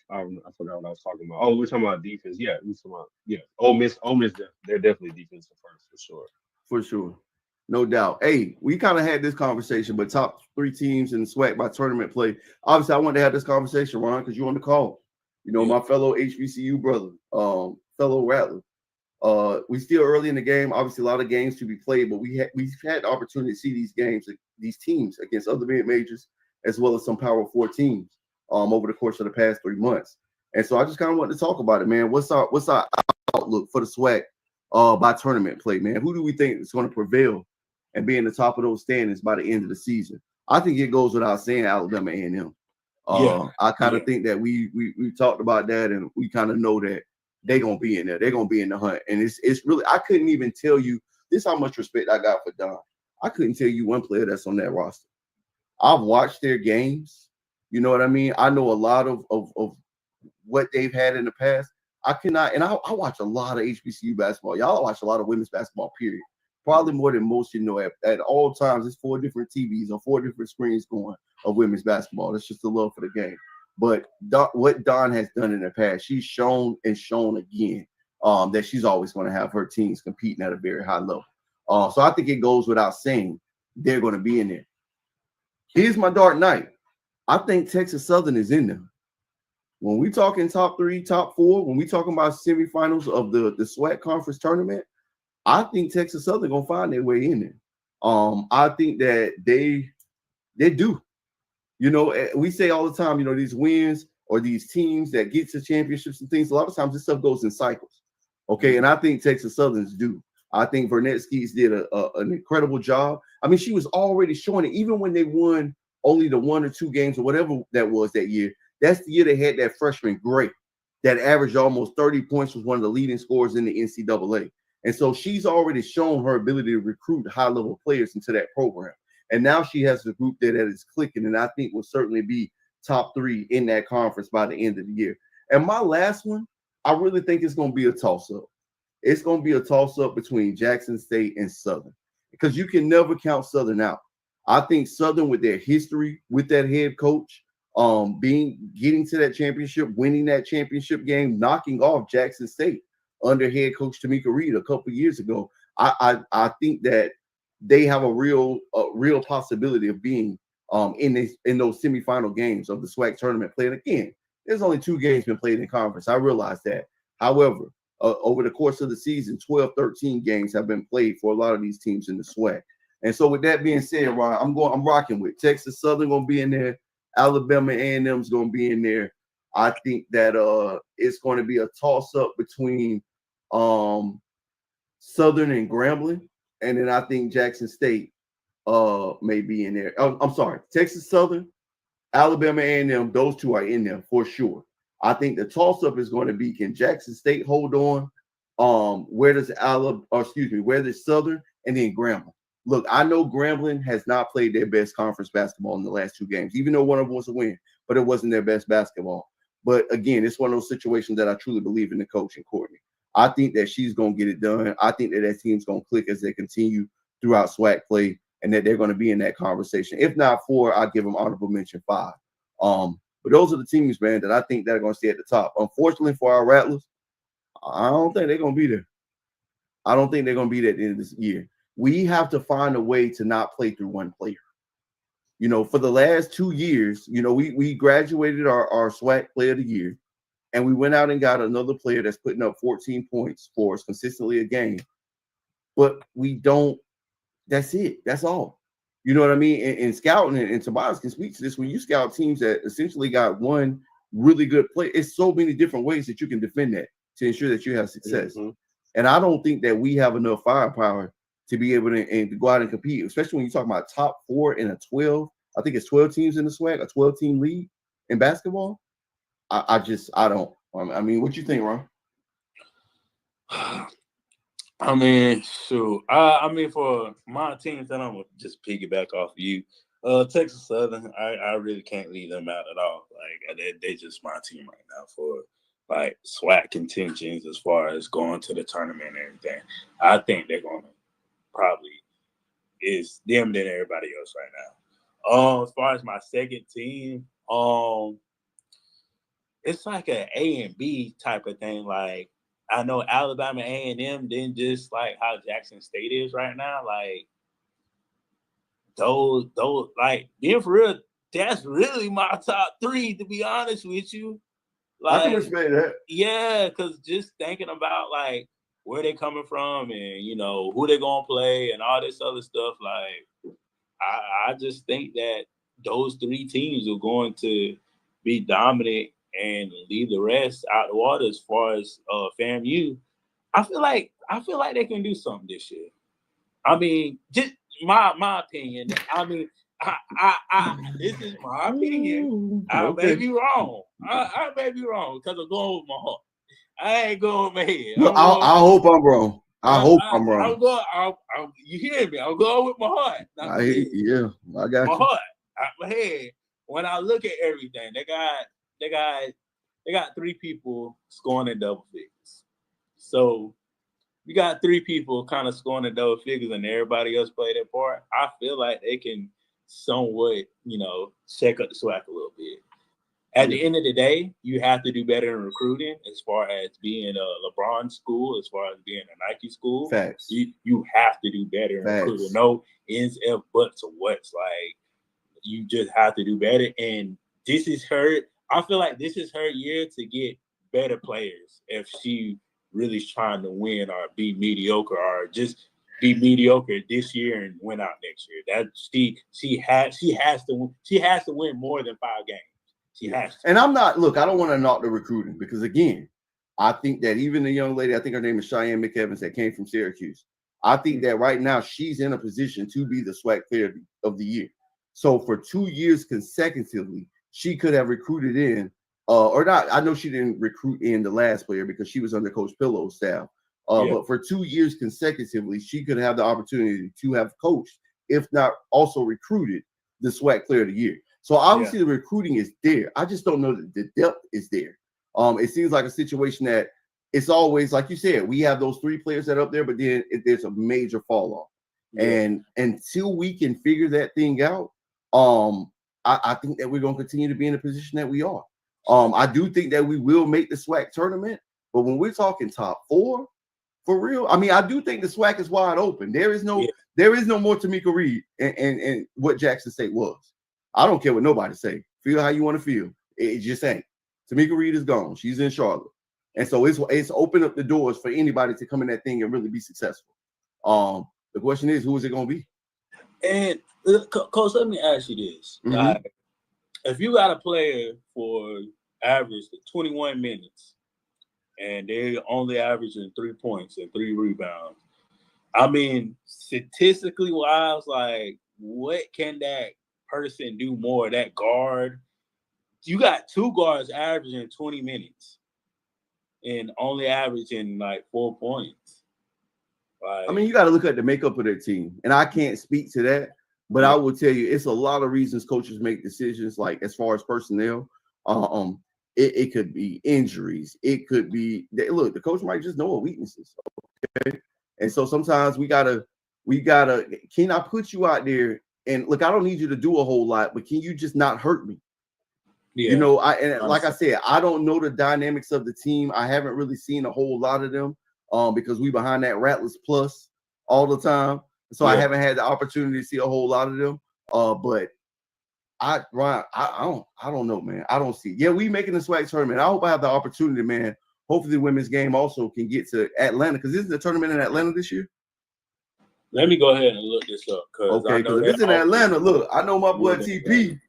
forgot what I was talking about. Oh, we're talking about defense. Yeah, Ole Miss, they're definitely defensive first for sure. For sure. No doubt. Hey, we kind of had this conversation, but top 3 teams in the SWAC by tournament play. Obviously, I wanted to have this conversation, Ron, because you're on the call. My fellow HBCU brother, fellow Rattler. We still early in the game. Obviously, a lot of games to be played, but we've had the opportunity to see these teams against other mid-majors, as well as some Power 4 teams over the course of the past 3 months. And so I just kind of wanted to talk about it, man. What's our outlook for the SWAC by tournament play, man? Who do we think is going to prevail and be in the top of those standings by the end of the season? I think it goes without saying Alabama A&M. I kind of think that we talked about that, and we kind of know that they're going to be in there. They're going to be in the hunt. And it's really, I couldn't even tell you, this how much respect I got for Don. I couldn't tell you one player that's on that roster. I've watched their games. You know what I mean? I know a lot of what they've had in the past. I watch a lot of HBCU basketball. Y'all watch a lot of women's basketball, period. Probably more than most at all times. It's 4 different TVs or 4 different screens going of women's basketball. That's just the love for the game. But what Dawn has done in the past, she's shown again that she's always going to have her teams competing at a very high level. So I think it goes without saying they're going to be in there. Here's my dark night. I think Texas Southern is in there. When we talking top 3, top 4, when we talking about semifinals of the SWAC conference tournament, I think Texas Southern gonna find their way in there. I think that they do. You know, we say all the time, you know, these wins or these teams that get to championships and things, a lot of times this stuff goes in cycles. Okay. And I think Texas Southern's do. I think Vernetsky's did an incredible job. I mean, she was already showing it, even when they won only the 1 or 2 games or whatever that was that year. That's the year they had that freshman Gray that averaged almost 30 points, was one of the leading scorers in the NCAA. And so she's already shown her ability to recruit high-level players into that program. And now she has a group there that is clicking, and I think will certainly be top 3 in that conference by the end of the year. And my last one, I really think it's going to be a toss-up. It's going to be a toss-up between Jackson State and Southern, because you can never count Southern out. I think Southern, with their history with that head coach, getting to that championship, winning that championship game, knocking off Jackson State under head coach Tamika Reed a couple of years ago, I think that they have a real possibility of being in those semifinal games of the SWAC tournament. Playing again, there's only 2 games been played in conference. I realize that. However, over the course of the season, 12, 13 games have been played for a lot of these teams in the SWAC. And so, with that being said, Ryan, I'm rocking with Texas Southern going to be in there. Alabama A&M is going to be in there. I think that it's going to be a toss-up between Southern and Grambling. And then I think Jackson State may be in there. I'm sorry, Texas Southern, Alabama A&M, those 2 are in there for sure. I think the toss-up is going to be, can Jackson State hold on? Where does Southern, and then Grambling? Look, I know Grambling has not played their best conference basketball in the last 2 games, even though one of them was a win, but it wasn't their best basketball. But again, it's one of those situations that I truly believe in the coach and Courtney. I think that she's going to get it done. I think that team's going to click as they continue throughout SWAC play, and that they're going to be in that conversation. If not 4, I'll give them honorable mention 5. But those are the teams, man, that I think that are going to stay at the top. Unfortunately for our Rattlers, I don't think they're going to be there. I don't think they're going to be there at the end of this year. We have to find a way to not play through one player. You know, for the last 2 years, you know, we graduated our SWAC player of the year, and we went out and got another player that's putting up 14 points for us consistently a game. But we don't, that's it. That's all. You know what I mean? And scouting, and Tobias can speak to this, when you scout teams that essentially got one really good play, it's so many different ways that you can defend that to ensure that you have success. Mm-hmm. And I don't think that we have enough firepower to be able to go out and compete, especially when you talk about top 4 in a 12. I think it's 12 teams in the SWAC, a 12-team league in basketball. I don't. I mean, what you think, Ron? I mean, sure. I mean, for my teams, then I'm gonna just piggyback off of you. Texas Southern, I really can't leave them out at all. Like they just my team right now for like SWAC contentions as far as going to the tournament and everything. I think they're gonna probably is them than everybody else right now. As far as my second team, it's like an A and B type of thing. Like, I know Alabama A&M didn't just like how Jackson State is right now. Like those like being for real, that's really my top 3, to be honest with you. Like, I can respect that. Yeah, because just thinking about like where they're coming from and you know who they're gonna play and all this other stuff, like I just think that those 3 teams are going to be dominant and leave the rest out the water. As far as FAMU, I feel like they can do something this year. I mean, just my opinion. I mean, I this is my opinion. I may be wrong. I may be wrong because I'm going with my heart. I ain't going with my head. No, I hope I'm wrong. I hope I'm wrong. I'm going. You hear me? I'm going with my heart. I got you. My heart, my head. When I look at everything, they got 3 people scoring in double figures. So you got 3 people kind of scoring in double figures, and everybody else play their part. I feel like they can somewhat, shake up the SWAC a little bit. At the end of the day, you have to do better in recruiting as far as being a LeBron school, as far as being a Nike school. Facts. You have to do better in recruiting. No ins, ifs, buts, or what's. Like, you just have to do better. And this is her. I feel like this is her year to get better players if she really is trying to win or be mediocre or just be mediocre this year and win out next year. That she has to win more than 5 games. She has to. And I'm not. Look, I don't want to knock the recruiting because again, I think that even the young lady, I think her name is Cheyenne McEvans, that came from Syracuse. I think that right now she's in a position to be the SWAC player of the year. So for 2 years consecutively, she could have recruited in, or not. I know she didn't recruit in the last player because she was under Coach Pillow's staff. But for 2 years consecutively, she could have the opportunity to have coached, if not also recruited, the SWAC player of the year. So obviously the recruiting is there. I just don't know that the depth is there. It seems like a situation that it's always, like you said, we have those 3 players that are up there, but then there's a major fall off. And until we can figure that thing out, I think that we're going to continue to be in the position that we are. I do think that we will make the SWAC tournament, but when we're talking top 4, for real, I mean, I do think the SWAC is wide open. There is no more Tamika Reed and what Jackson State was. I don't care what nobody say. Feel how you want to feel. It just ain't. Tamika Reed is gone. She's in Charlotte. And so it's opened up the doors for anybody to come in that thing and really be successful. The question is, who is it going to be? And Coach, let me ask you this. If you got a player for average 21 minutes and they're only averaging 3 points and 3 rebounds, I mean, statistically wise, like, what can that person do more? That guard, you got 2 guards averaging 20 minutes and only averaging like 4 points. I mean, you got to look at the makeup of their team, and I can't speak to that, but I will tell you, it's a lot of reasons coaches make decisions. Like as far as personnel, it could be injuries, it could be look. The coach might just know what weaknesses. Okay, and so sometimes we gotta. Can I put you out there? And look, I don't need you to do a whole lot, but can you just not hurt me? Yeah. You know, like I said, I don't know the dynamics of the team. I haven't really seen a whole lot of them because we behind that Rattlers Plus all the time. So I haven't had the opportunity to see a whole lot of them. But I don't know, man. I don't see. Yeah, we making the SWAC tournament. I hope I have the opportunity, man. Hopefully the women's game also can get to Atlanta because isn't the tournament in Atlanta this year? Let me go ahead and look this up. Okay, because if it's in Atlanta, look, I know my boy TP.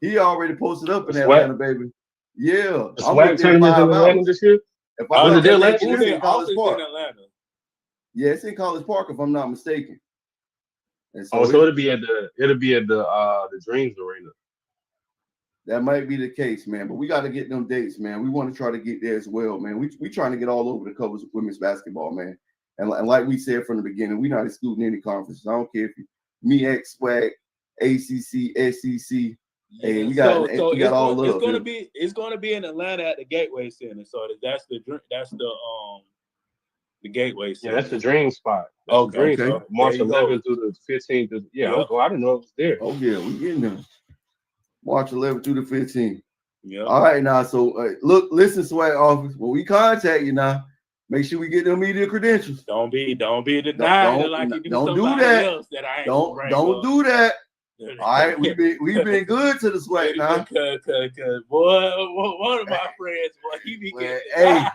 He already posted up in Atlanta, baby. Yeah. The SWAC tournament in Atlanta this year? Was it there last year? In College Park. Yeah, it's in College Park, if I'm not mistaken. So it'll be at the Dreams Arena. That might be the case, man. But we got to get them dates, man. We want to try to get there as well, man. We trying to get all over the covers of women's basketball, man. And like we said from the beginning, we're not excluding any conferences. I don't care if you MEAC, SWAC, ACC, SEC. Hey, we got all love. It's gonna be in Atlanta at the Gateway Center. So that's the Gateway Center. Yeah, that's the dream spot. Okay. March 11th through the 15th. Yeah, I didn't know it was there. Oh yeah, we getting there. March 11th through the 15th. Yeah. All right, now. So listen, SWAC office. When we contact you now, make sure we get them media credentials. Don't be denying like you do somebody else that I ain't. Don't do that. All right, we've been good to the SWAC now. Cause boy, one of my friends, boy, he be getting.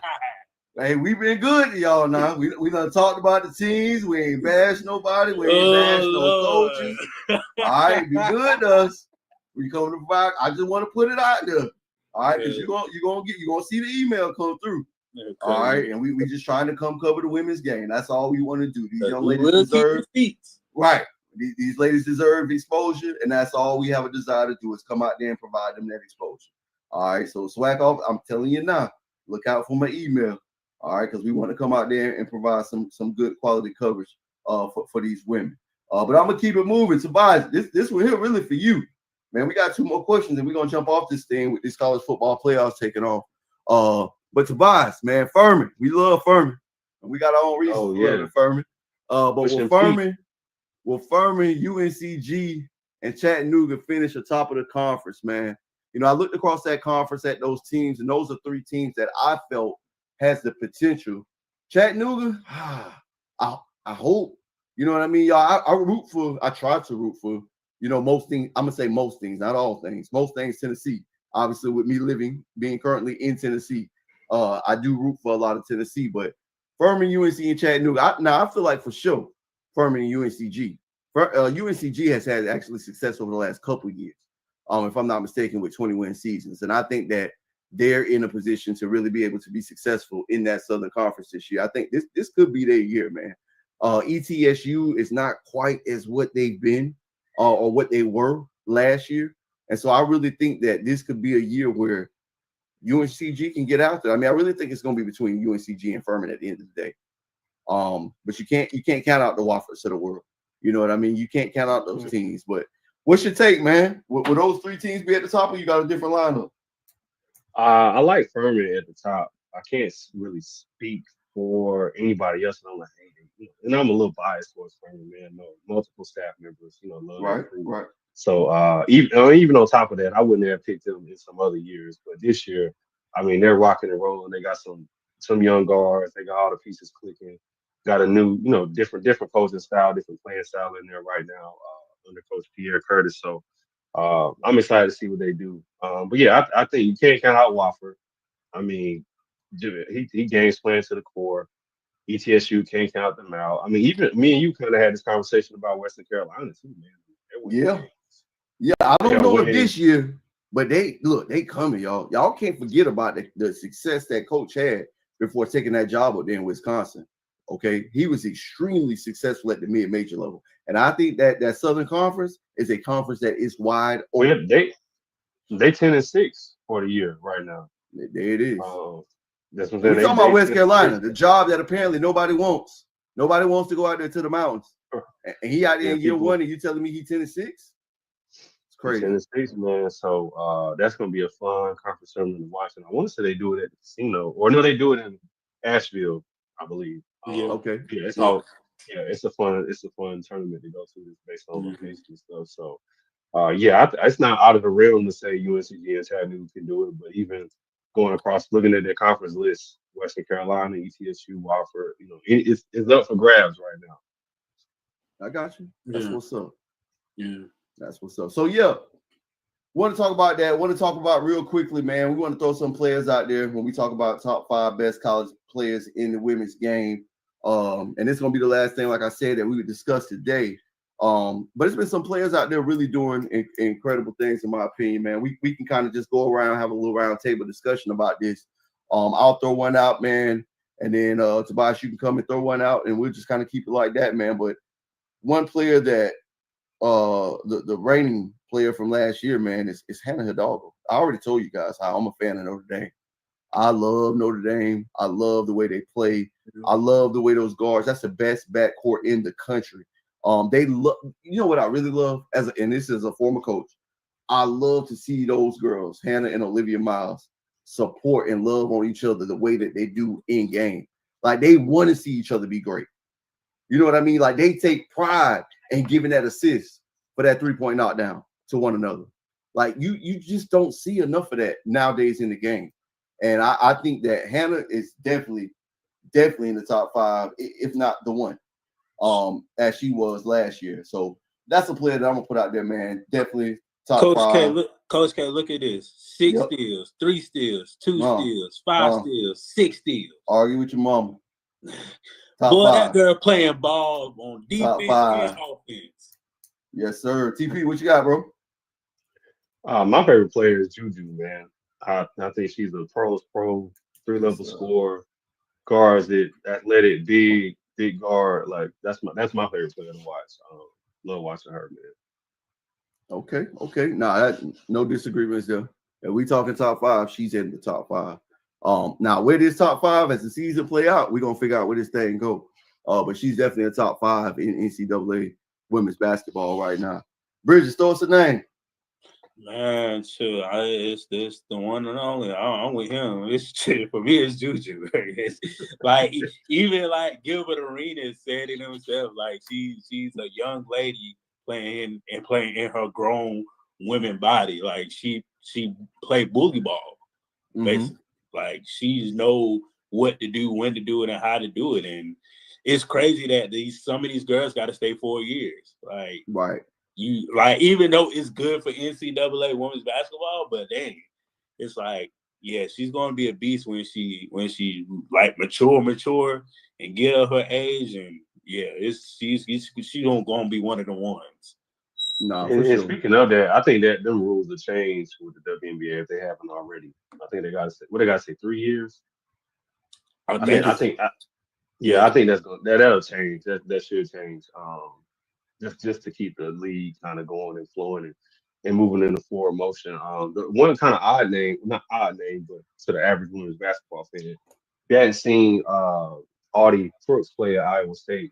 Hey, we've been good to y'all now. We done talked about the teams. We ain't bashed nobody. We ain't bashed no coaches. All right, be good to us. We come to provide. I just want to put it out there. All right, because you're gonna see the email come through. Okay. All right, and we just trying to come cover the women's game. That's all we want to do. These young ladies deserve right. These ladies deserve exposure, and that's all we have a desire to do is come out there and provide them that exposure. All right, so SWAC off. I'm telling you now, look out for my email. All right, because we want to come out there and provide some good quality coverage for these women. But I'm gonna keep it moving. Tobias, this one here really for you, man. We got 2 more questions, and we're gonna jump off this thing with this college football playoffs taking off. But Tobias, man, Furman, we love Furman. We got our own reasons for Furman. But will Furman, UNCG, and Chattanooga finish atop of the conference, man? You know, I looked across that conference at those teams, and those are 3 teams that I felt has the potential. Chattanooga, I hope, you know what I mean, y'all. I try to root for, you know, most things. I'm gonna say most things, not all things. Most things Tennessee. Obviously, with me being currently in Tennessee, I do root for a lot of Tennessee. But Furman, UNC, and Chattanooga. I feel like for sure Furman and UNCG. UNCG has had actually success over the last couple of years, if I'm not mistaken, with 20-win seasons. And I think that they're in a position to really be able to be successful in that Southern Conference this year. I think this could be their year, man. ETSU is not quite as what they've been or what they were last year. And so I really think that this could be a year where UNCG can get out there. I mean, I really think it's going to be between UNCG and Furman at the end of the day. But you can't count out the Wofford's of the world. You know what I mean? You can't count out those teams. But what's your take, man? Will those three teams be at the top, or you got a different lineup? I like Furman at the top. I can't really speak for anybody else. And I'm like, hey, and I'm a little biased towards Furman, man. No, multiple staff members, love right. So even on top of that, I wouldn't have picked them in some other years. But this year, I mean, they're rocking and rolling. They got some young guards. They got all the pieces clicking. Got a new, different coaching style, different playing style in there right now under Coach Pierre Curtis. So I'm excited to see what they do. But yeah, I think you can't count out Wofford. I mean, he games playing to the core. ETSU can't count them out. I mean, even me and you kind of had this conversation about Western Carolina too, man. Yeah. I don't know if this year, but they coming, y'all. Y'all can't forget about the success that Coach had before taking that job up there in Wisconsin. Okay, he was extremely successful at the mid-major level, and I think that Southern Conference is a conference that is wide open. They 10-6 for the year right now. There it is. That's what we're talking about West Carolina, the job that apparently nobody wants. Nobody wants to go out there to the mountains, and he out there in year one, and you telling me he 10-6? It's crazy. 10-6, man. So that's gonna be a fun conference tournament to watch. And I want to say they do it at the casino, or no, they do it in Asheville, I believe. Okay. Yeah, it's all. Yeah, it's a fun tournament to go to based on location and stuff. So, it's not out of the realm to say UNCG and Chattanooga can do it, but even going across, looking at their conference list, Western Carolina, ETSU, Wofford, it's up for grabs right now. I got you. That's what's up. Yeah, that's what's up. So want to talk about that. Want to talk about real quickly, man. We want to throw some players out there when we talk about top 5 best college players in the women's game. And it's gonna be the last thing, like I said, that we would discuss today. But it's been some players out there really doing incredible things, in my opinion, man. We can kind of just go around, have a little round table discussion about this. I'll throw one out, man, and then Tobias, you can come and throw one out, and we'll just kind of keep it like that, man. But one player that the reigning player from last year, man, is Hannah Hidalgo. I already told you guys how I'm a fan of Notre Dame. I love Notre Dame. I love the way they play. I love the way those guards. That's the best backcourt in the country. They love. You know what I really love and this is a former coach. I love to see those girls, Hannah and Olivia Miles, support and love on each other the way that they do in game. Like they want to see each other be great. You know what I mean? Like they take pride in giving that assist for that 3-point knockdown to one another. Like you just don't see enough of that nowadays in the game. And I think that Hannah is definitely in the top 5, if not the one, as she was last year. So that's a player that I'm gonna put out there, man. Definitely top 5. Coach K, look at this: 6 steals, 3 steals, 2 steals, 5 steals, 6 steals. Argue with your mama. Boy, 5. That girl playing ball on defense and offense. Yes, sir. TP, what you got, bro? My favorite player is Juju, man. I think she's a pro 3-level scorer, guards it, athletic, big guard. Like that's my favorite player to watch. Love watching her, man. Okay. Nah, no disagreements there. If we talking top 5, she's in the top 5. Now where this top 5 as the season play out, we're gonna figure out where this thing go. But she's definitely a top 5 in NCAA women's basketball right now. Bridges, throw us a name. Man, sure. It's this the one and only. I'm with him. It's for me. It's Juju. It's like even like Gilbert Arenas said it himself. Like she's a young lady playing in her grown women body. Like she played boogie ball, basically. Like she know what to do, when to do it, and how to do it. And it's crazy that some of these girls got to stay 4 years. Like right. You like, even though it's good for NCAA women's basketball, but dang, it's like, yeah, she's gonna be a beast when she like mature and get up her age and yeah, she don't gonna be one of the ones. No, And, for and sure. speaking of that, I think that them rules will change with the WNBA if they haven't already. I think they got to say what they got to say 3 years. I I think think yeah, I think that'll change. That should change. Just to keep the league kind of going and flowing and moving in the forward motion. The one kind of odd name, not odd name, but to the average women's basketball fan, if you hadn't seen Audie Crooks play at Iowa State.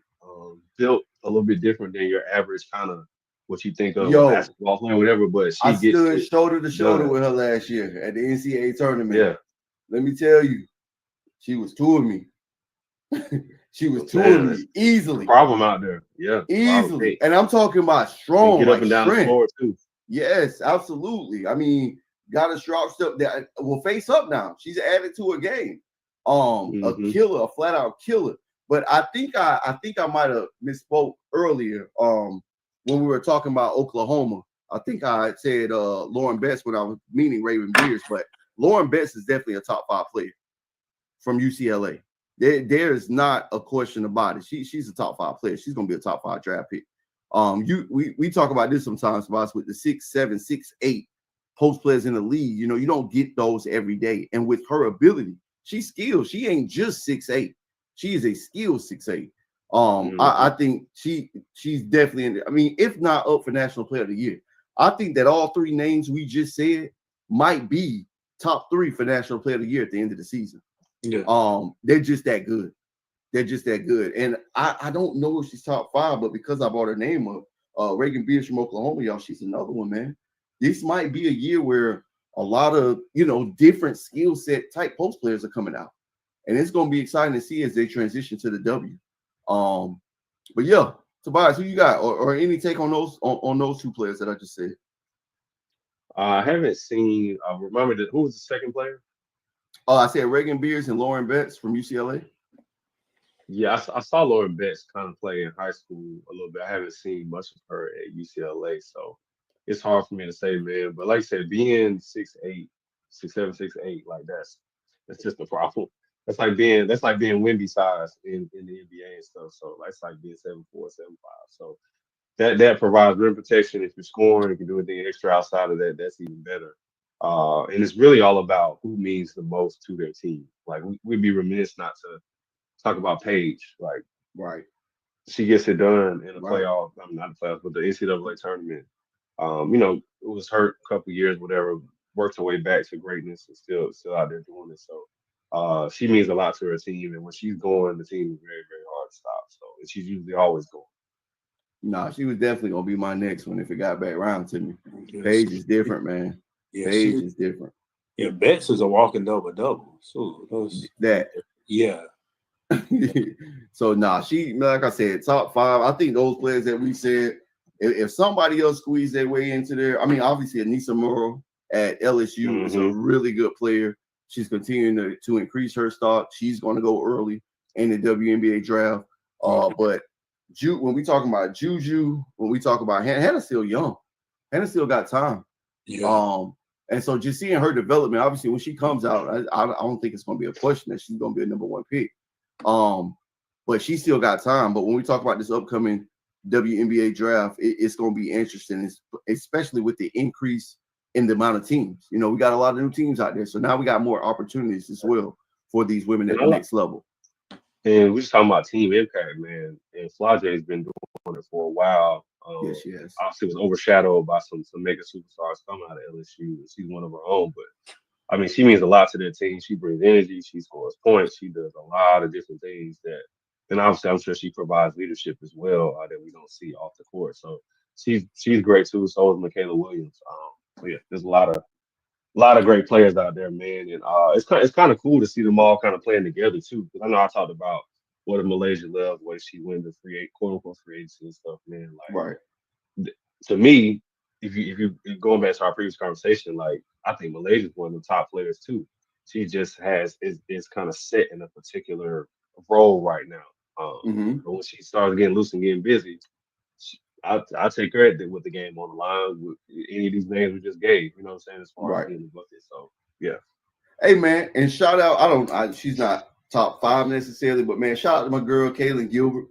Built a little bit different than your average kind of what you think of a Yo, basketball player, whatever. But I she gets stood it shoulder to shoulder done. with her last year at the NCAA tournament. Yeah, Let me tell you, she was touring me. She was touring me easily. Problem out there. Yeah, Easily. And I'm talking about strong, get up like and down strength. the floor too. Yes, absolutely. I mean, got a strong step that will face up now. She's added to her game. A killer, a flat out killer. But I think I might have misspoke earlier. When we were talking about Oklahoma, I think I said Lauren Betts when I was meaning Raven Beers, but Lauren Betts is definitely a top 5 player from UCLA. There is not a question about it. She's a top 5 player. She's gonna be a top 5 draft pick. We talk about this sometimes, Boss, with the 6'7", 6'8" post players in the league. You know, you don't get those every day. And with her ability, she's skilled. She ain't just 6'8". She is a skilled 6'8". I think she's definitely in there. I mean, if not up for National Player of the Year, I think that all 3 names we just said might be top 3 for National Player of the Year at the end of the season. Yeah. They're just that good. They're just that good. And I don't know if she's top 5, but because I brought her name up, Reagan Beers from Oklahoma, y'all, she's another one, man. This might be a year where a lot of, different skill set type post players are coming out. And it's going to be exciting to see as they transition to the W. But yeah, Tobias, who you got? Or any take on those 2 players that I just said? I haven't seen, remember who was the second player? I said Reagan Beers and Lauren Betts from UCLA. Yeah, I saw Lauren Betts kind of play in high school a little bit. I haven't seen much of her at UCLA, so it's hard for me to say, man. But like I said, being 6'8", 6'7", 6'8", like that's just a problem. That's like being Wemby size in the NBA and stuff. So that's like being 7'4", 7'5". So that provides rim protection. If you're scoring, if you do anything extra outside of that, that's even better. And it's really all about who means the most to their team. Like we'd be remiss not to talk about Paige. Like, right, she gets it done in the playoff. I mean, not the playoffs, but the NCAA tournament. It was hurt a couple years, whatever. Worked her way back to greatness and still out there doing it. So she means a lot to her team, and when she's going, the team is very, very hard to stop. So and she's usually always going. Nah, she was definitely gonna be my next one if it got back around to me. Yes. Paige is different, man. Yeah, Paige is different. Yeah, Betts is a walking double. So that. Yeah. So she, like I said, top 5. I think those players that we said, if somebody else squeezed their way into there, I mean, obviously Anissa Morrow at LSU is a really good player. She's continuing to increase her stock. She's going to go early in the WNBA draft. But when we talk about Juju, when we talk about Hannah's still young. Hannah still got time. Yeah. And so just seeing her development, obviously when she comes out, I don't think it's going to be a question that she's going to be a number 1 pick. But she still got time. But when we talk about this upcoming WNBA draft, it's going to be interesting, especially with the increase in the amount of teams. We got a lot of new teams out there. So now we got more opportunities as well for these women at the next level. And we're just talking about team impact, man. And Flau'jae has been doing it for a while. Yes, she has. Obviously, it was overshadowed by some mega superstars coming out of LSU. She's one of her own, but I mean, she means a lot to their team. She brings energy. She scores points. She does a lot of different things and obviously, I'm sure she provides leadership as well that we don't see off the court. So she's great too. So is Michaela Williams. So yeah, there's a lot of great players out there, man. And it's kind of cool to see them all kind of playing together too. Because I know I talked about what a Malaysia Love, what she wins the quote unquote free agency and stuff, man. Like, right. To me, if you going back to our previous conversation, like I think Malaysia is one of the top players too. She just is kind of set in a particular role right now. But when she starts getting loose and getting busy, I'll take credit with the game on the line with any of these names we just gave. You know what I'm saying? As far as getting the bucket. So yeah. Hey man, and shout out. She's not top 5 necessarily, but man, shout out to my girl Kaylin Gilbert.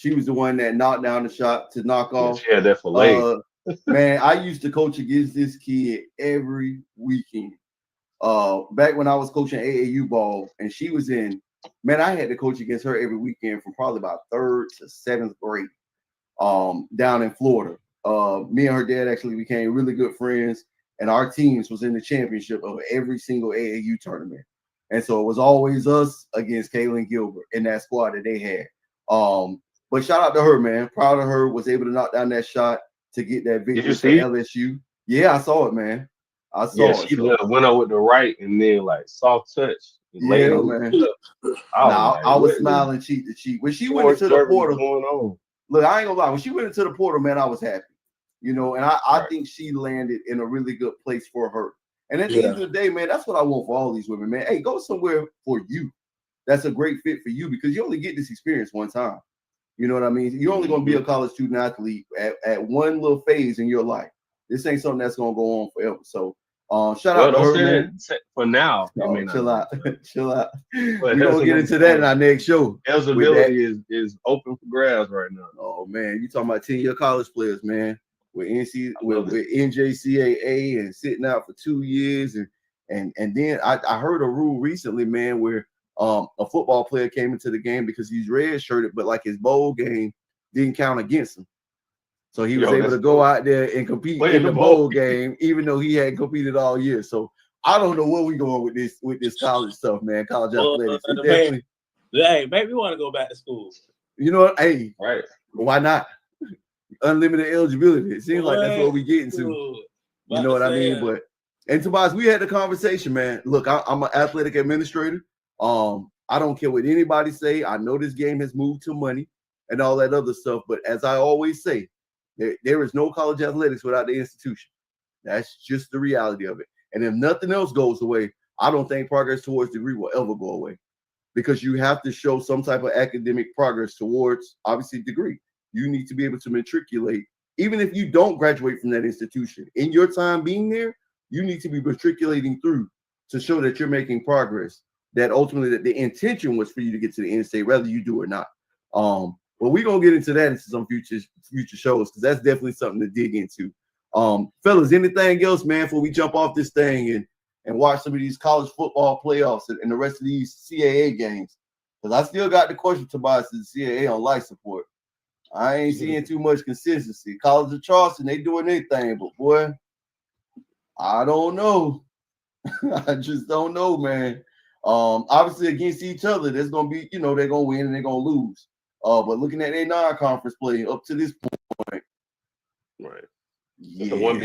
She was the one that knocked down the shot to knock off. She had that fillet. Man, I used to coach against this kid every weekend. Back when I was coaching AAU ball, and she was in. Man, I had to coach against her every weekend from probably about 3rd to 7th grade. Down in Florida. Me and her dad actually became really good friends, and our teams was in the championship of every single AAU tournament. And so it was always us against Kaylin Gilbert in that squad that they had. But shout out to her, man. Proud of her. Was able to knock down that shot to get that victory for LSU. Yeah, I saw it, man. I saw it. She went out with the right and then like soft touch. Yeah, man. I was smiling cheek to cheek. When she went into the portal, look, I ain't gonna lie. When she went into the portal, man, I was happy. You know, and I think she landed in a really good place for her. And at the end of the day, man, that's what I want for all these women, man. Hey, go somewhere for you. That's a great fit for you because you only get this experience one time. You know what I mean? You're only going to be a college student athlete at one little phase in your life. This ain't something that's going to go on forever. So, shout out to her, man. For now, chill out. Chill out. We're going to get into that in our next show. Eligibility is open for grabs right now. Oh, man. You talking about 10-year college players, man. With NJCAA and sitting out for 2 years. And then I heard a rule recently, man, where a football player came into the game because he's red-shirted, but like his bowl game didn't count against him. So he was able to go out there and compete in the bowl game, even though he hadn't competed all year. So I don't know where we going with this college stuff, man. College athletics. Hey, maybe we want to go back to school. You know what? Hey, right. Why not? Unlimited eligibility. It seems like that's what we getting to. You know what I mean? But and Tobias, we had the conversation, man. Look, I'm an athletic administrator. I don't care what anybody say. I know this game has moved to money and all that other stuff. But as I always say, there is no college athletics without the institution. That's just the reality of it. And if nothing else goes away, I don't think progress towards degree will ever go away because you have to show some type of academic progress towards, obviously, degree. You need to be able to matriculate, even if you don't graduate from that institution. In your time being there, you need to be matriculating through to show that you're making progress, that ultimately that the intention was for you to get to the end state, whether you do or not. But we're going to get into that into some future shows because that's definitely something to dig into. Fellas, anything else, man, before we jump off this thing and watch some of these college football playoffs and the rest of these CAA games? Because I still got the question, Tobias, to the CAA on life support. I ain't seeing too much consistency. College of Charleston, they doing their thing, but boy, I don't know. I just don't know, man. Obviously against each other, there's gonna be, they're gonna win and they're gonna lose. But looking at their non-conference play up to this point, right? It's a one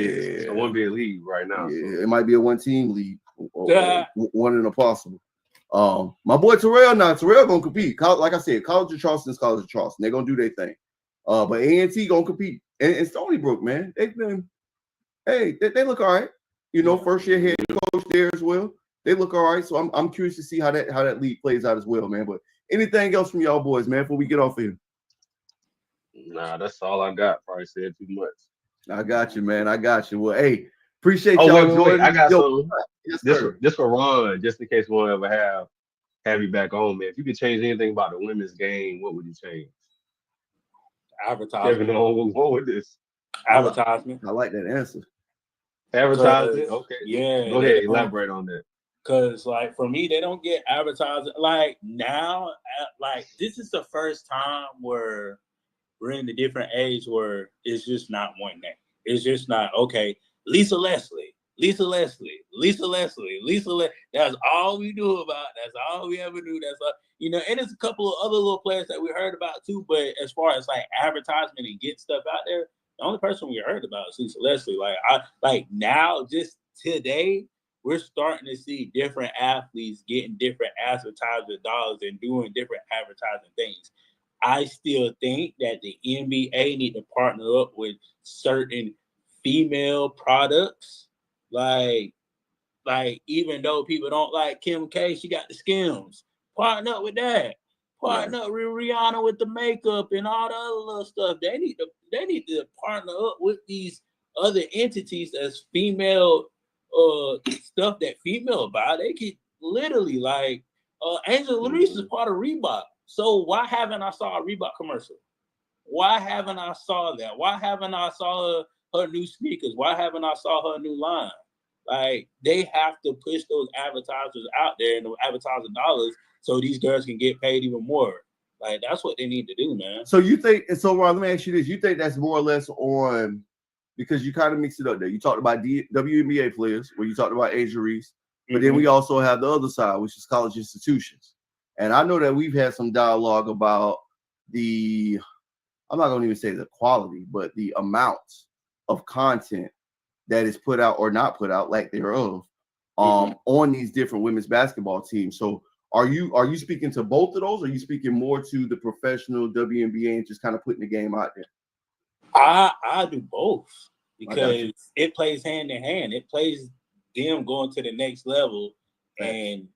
big league right now. Yeah, so. It might be a one-team league, or one in a possible. My boy Terrell gonna compete. Like I said, College of Charleston is College of Charleston. They're gonna do their thing. But A&T gonna compete. And Stony Brook, man, they look all right. First year head coach there as well. They look all right. So I'm curious to see how that league plays out as well, man. But anything else from y'all boys, man, before we get off here? Nah, that's all I got. Probably said too much. I got you, man. I got you. Well, hey, appreciate y'all. Wait. I got some. This for Ron, just in case we won't ever have you back on, man. If you could change anything about the women's game, what would you change? Advertisement. Kevin, what with this? Advertisement. I like that answer. Advertisement. Okay. Yeah. Go ahead. Elaborate on that. Because, like, for me, they don't get advertising. Like, now, like, this is the first time where we're in the different age where it's just not one name. It's just not, okay, Lisa Leslie. That's all we knew about. That's all we ever knew. That's all, and there's a couple of other little players that we heard about too. But as far as like advertisement and get stuff out there, the only person we heard about is Lisa Leslie. Like now, just today, we're starting to see different athletes getting different advertising dollars and doing different advertising things. I still think that the NBA need to partner up with certain female products. Like even though people don't like Kim K, she got the Skims. Partner up with that. Partner up with Rihanna with the makeup and all the other little stuff. They need to partner up with these other entities as female stuff that female buy. They could literally Angela Reese is part of Reebok. So why haven't I saw a Reebok commercial? Why haven't I saw that? Why haven't I saw her new sneakers? Why haven't I saw her new line? Like, they have to push those advertisers out there and the advertising dollars so these girls can get paid even more. Like, that's what they need to do, man. So you think, and so Ron, let me ask you this. You think that's more or less on, because you kind of mixed it up there. You talked about WNBA players, where you talked about injuries, but then we also have the other side, which is college institutions. And I know that we've had some dialogue about I'm not going to even say the quality, but the amount of content that is put out or not put out, lack thereof, on these different women's basketball teams. So are you speaking to both of those, or are you speaking more to the professional WNBA and just kind of putting the game out there? I do both, because it plays hand in hand. It plays them going to the next level and,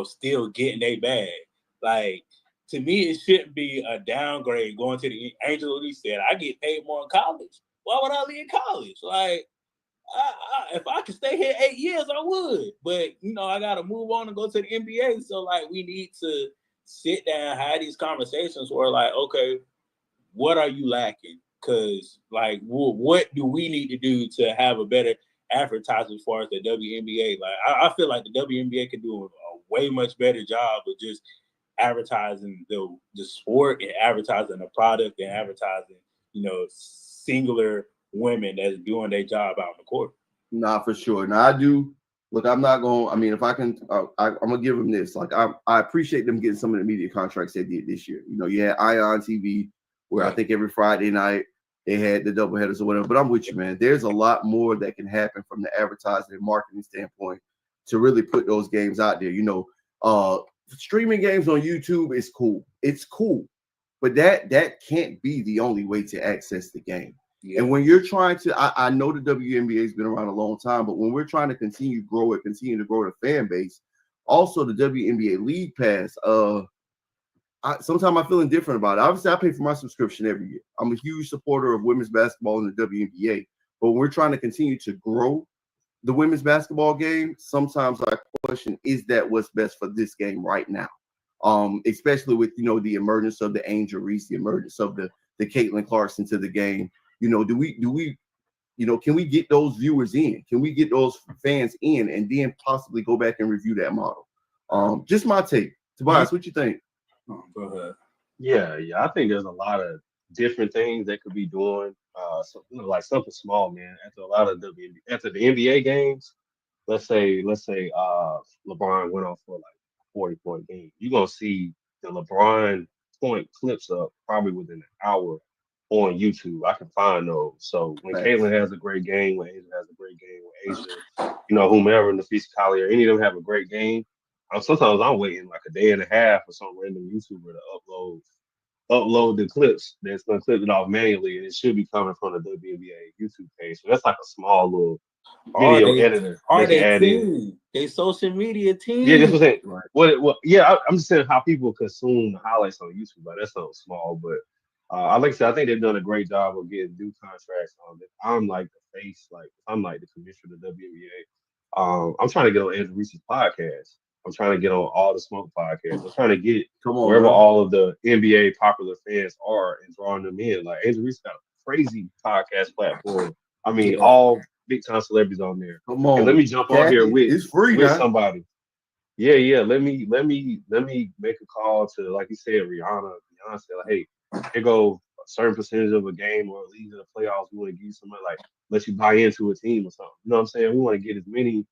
still getting their bag. Like, to me, it shouldn't be a downgrade going to the Angel Elite said, I get paid more in college. Why would I leave college? Like, if I could stay here 8 years, I would. But, I got to move on and go to the NBA. So, like, we need to sit down, have these conversations where, like, okay, what are you lacking? Because, like, what do we need to do to have a better advertising as far as the WNBA? Like, I feel like the WNBA can do a way much better job of just advertising the sport and advertising the product and advertising, singular women that's doing their job out in the court. Nah, for sure. Now I do. Look, I'm not going. I mean, if I can, I'm gonna give them this. Like, I appreciate them getting some of the media contracts they did this year. You had Ion TV, where I think every Friday night they had the doubleheaders or whatever. But I'm with you, man. There's a lot more that can happen from the advertising and marketing standpoint to really put those games out there. Streaming games on YouTube is cool. It's cool, but that can't be the only way to access the game. Yeah. And when you're trying to, I know the WNBA has been around a long time, but when we're trying to continue to grow the fan base, also the WNBA League Pass, sometimes I'm feeling different about it. Obviously, I pay for my subscription every year. I'm a huge supporter of women's basketball in the WNBA, but when we're trying to continue to grow the women's basketball game, sometimes I question, is that what's best for this game right now? Especially with, the emergence of the Angel Reese, the emergence of the Caitlin Clarkson to the game. Do we, can we get those viewers in? Can we get those fans in and then possibly go back and review that model? Just my take. Tobias, what you think? Oh, go ahead. Yeah. I think there's a lot of different things they could be doing. Like something small, man. After the NBA games, let's say LeBron went off for like 40-point game. You're gonna see the LeBron point clips up probably within an hour on YouTube. I can find those. So when Caitlin has a great game, when Asia has a great game, when Asia, whomever in the Feast Collie or any of them have a great game, sometimes I'm waiting like a day and a half for some random YouTuber to upload the clips that's gonna clip it off manually, and it should be coming from the WNBA YouTube page. So that's like a small little video editor. Are they team? They social media team? Yeah, that's what I'm saying. Right. I'm just saying how people consume the highlights on YouTube. Like, that's something small, but like I said, I think they've done a great job of getting new contracts on it. I'm like the face, I'm like the commissioner of the WNBA. I'm trying to get on Andrew Reese's podcast. I'm trying to get on All the Smoke podcast. I'm trying to get wherever all of the NBA popular fans are and drawing them in. Like, Andrew Reese got a crazy podcast platform. I mean, all big time celebrities on there. Come on, and let me jump on here with somebody. Yeah. Let me make a call to, like you said, Rihanna, Beyonce. Like, hey, here go a certain percentage of a game or league in the playoffs. We want to give you somebody, like, let you buy into a team or something. You know what I'm saying? We want to get as many,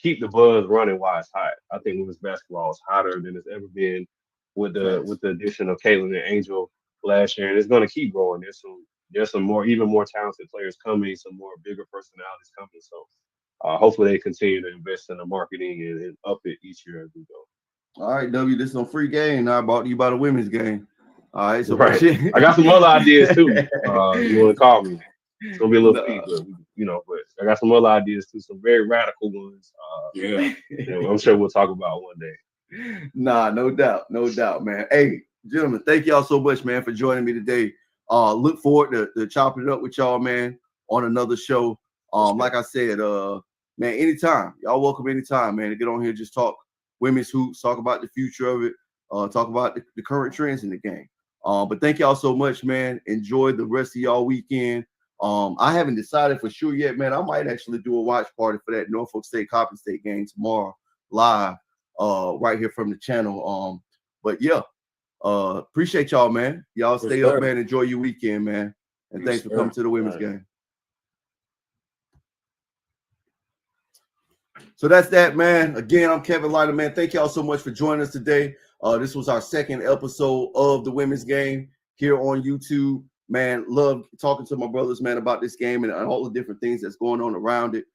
keep the buzz running while it's hot. I think women's basketball is hotter than it's ever been with the addition of Caitlin and Angel last year, and it's going to keep growing. There's some even more talented players coming, some more bigger personalities coming. So hopefully they continue to invest in the marketing and up it each year as we go. All right, W, this is a free game. Now I bought you by the women's game. All right, so right. I got some other ideas too. You want to call me? It's gonna be a little feed, but I got some other ideas too, some very radical ones. I'm sure we'll talk about one day. Nah, no doubt, man. Hey, gentlemen, thank y'all so much, man, for joining me today. Look forward to chopping it up with y'all, man, on another show. Like I said, man, anytime. Y'all welcome anytime, man, to get on here, just talk women's hoops, talk about the future of it, talk about the current trends in the game. But thank y'all so much, man. Enjoy the rest of y'all weekend. I haven't decided for sure yet, man. I might actually do a watch party for that Norfolk State Coppin State game tomorrow live, right here from the channel. But yeah, appreciate y'all, man. Y'all stay up, man. Enjoy your weekend, man. And thanks for coming to the women's game. So that's that, man. Again, I'm Kevin Leiter, man. Thank y'all so much for joining us today. This was our second episode of the women's game here on YouTube. Man, love talking to my brothers, man, about this game and all the different things that's going on around it.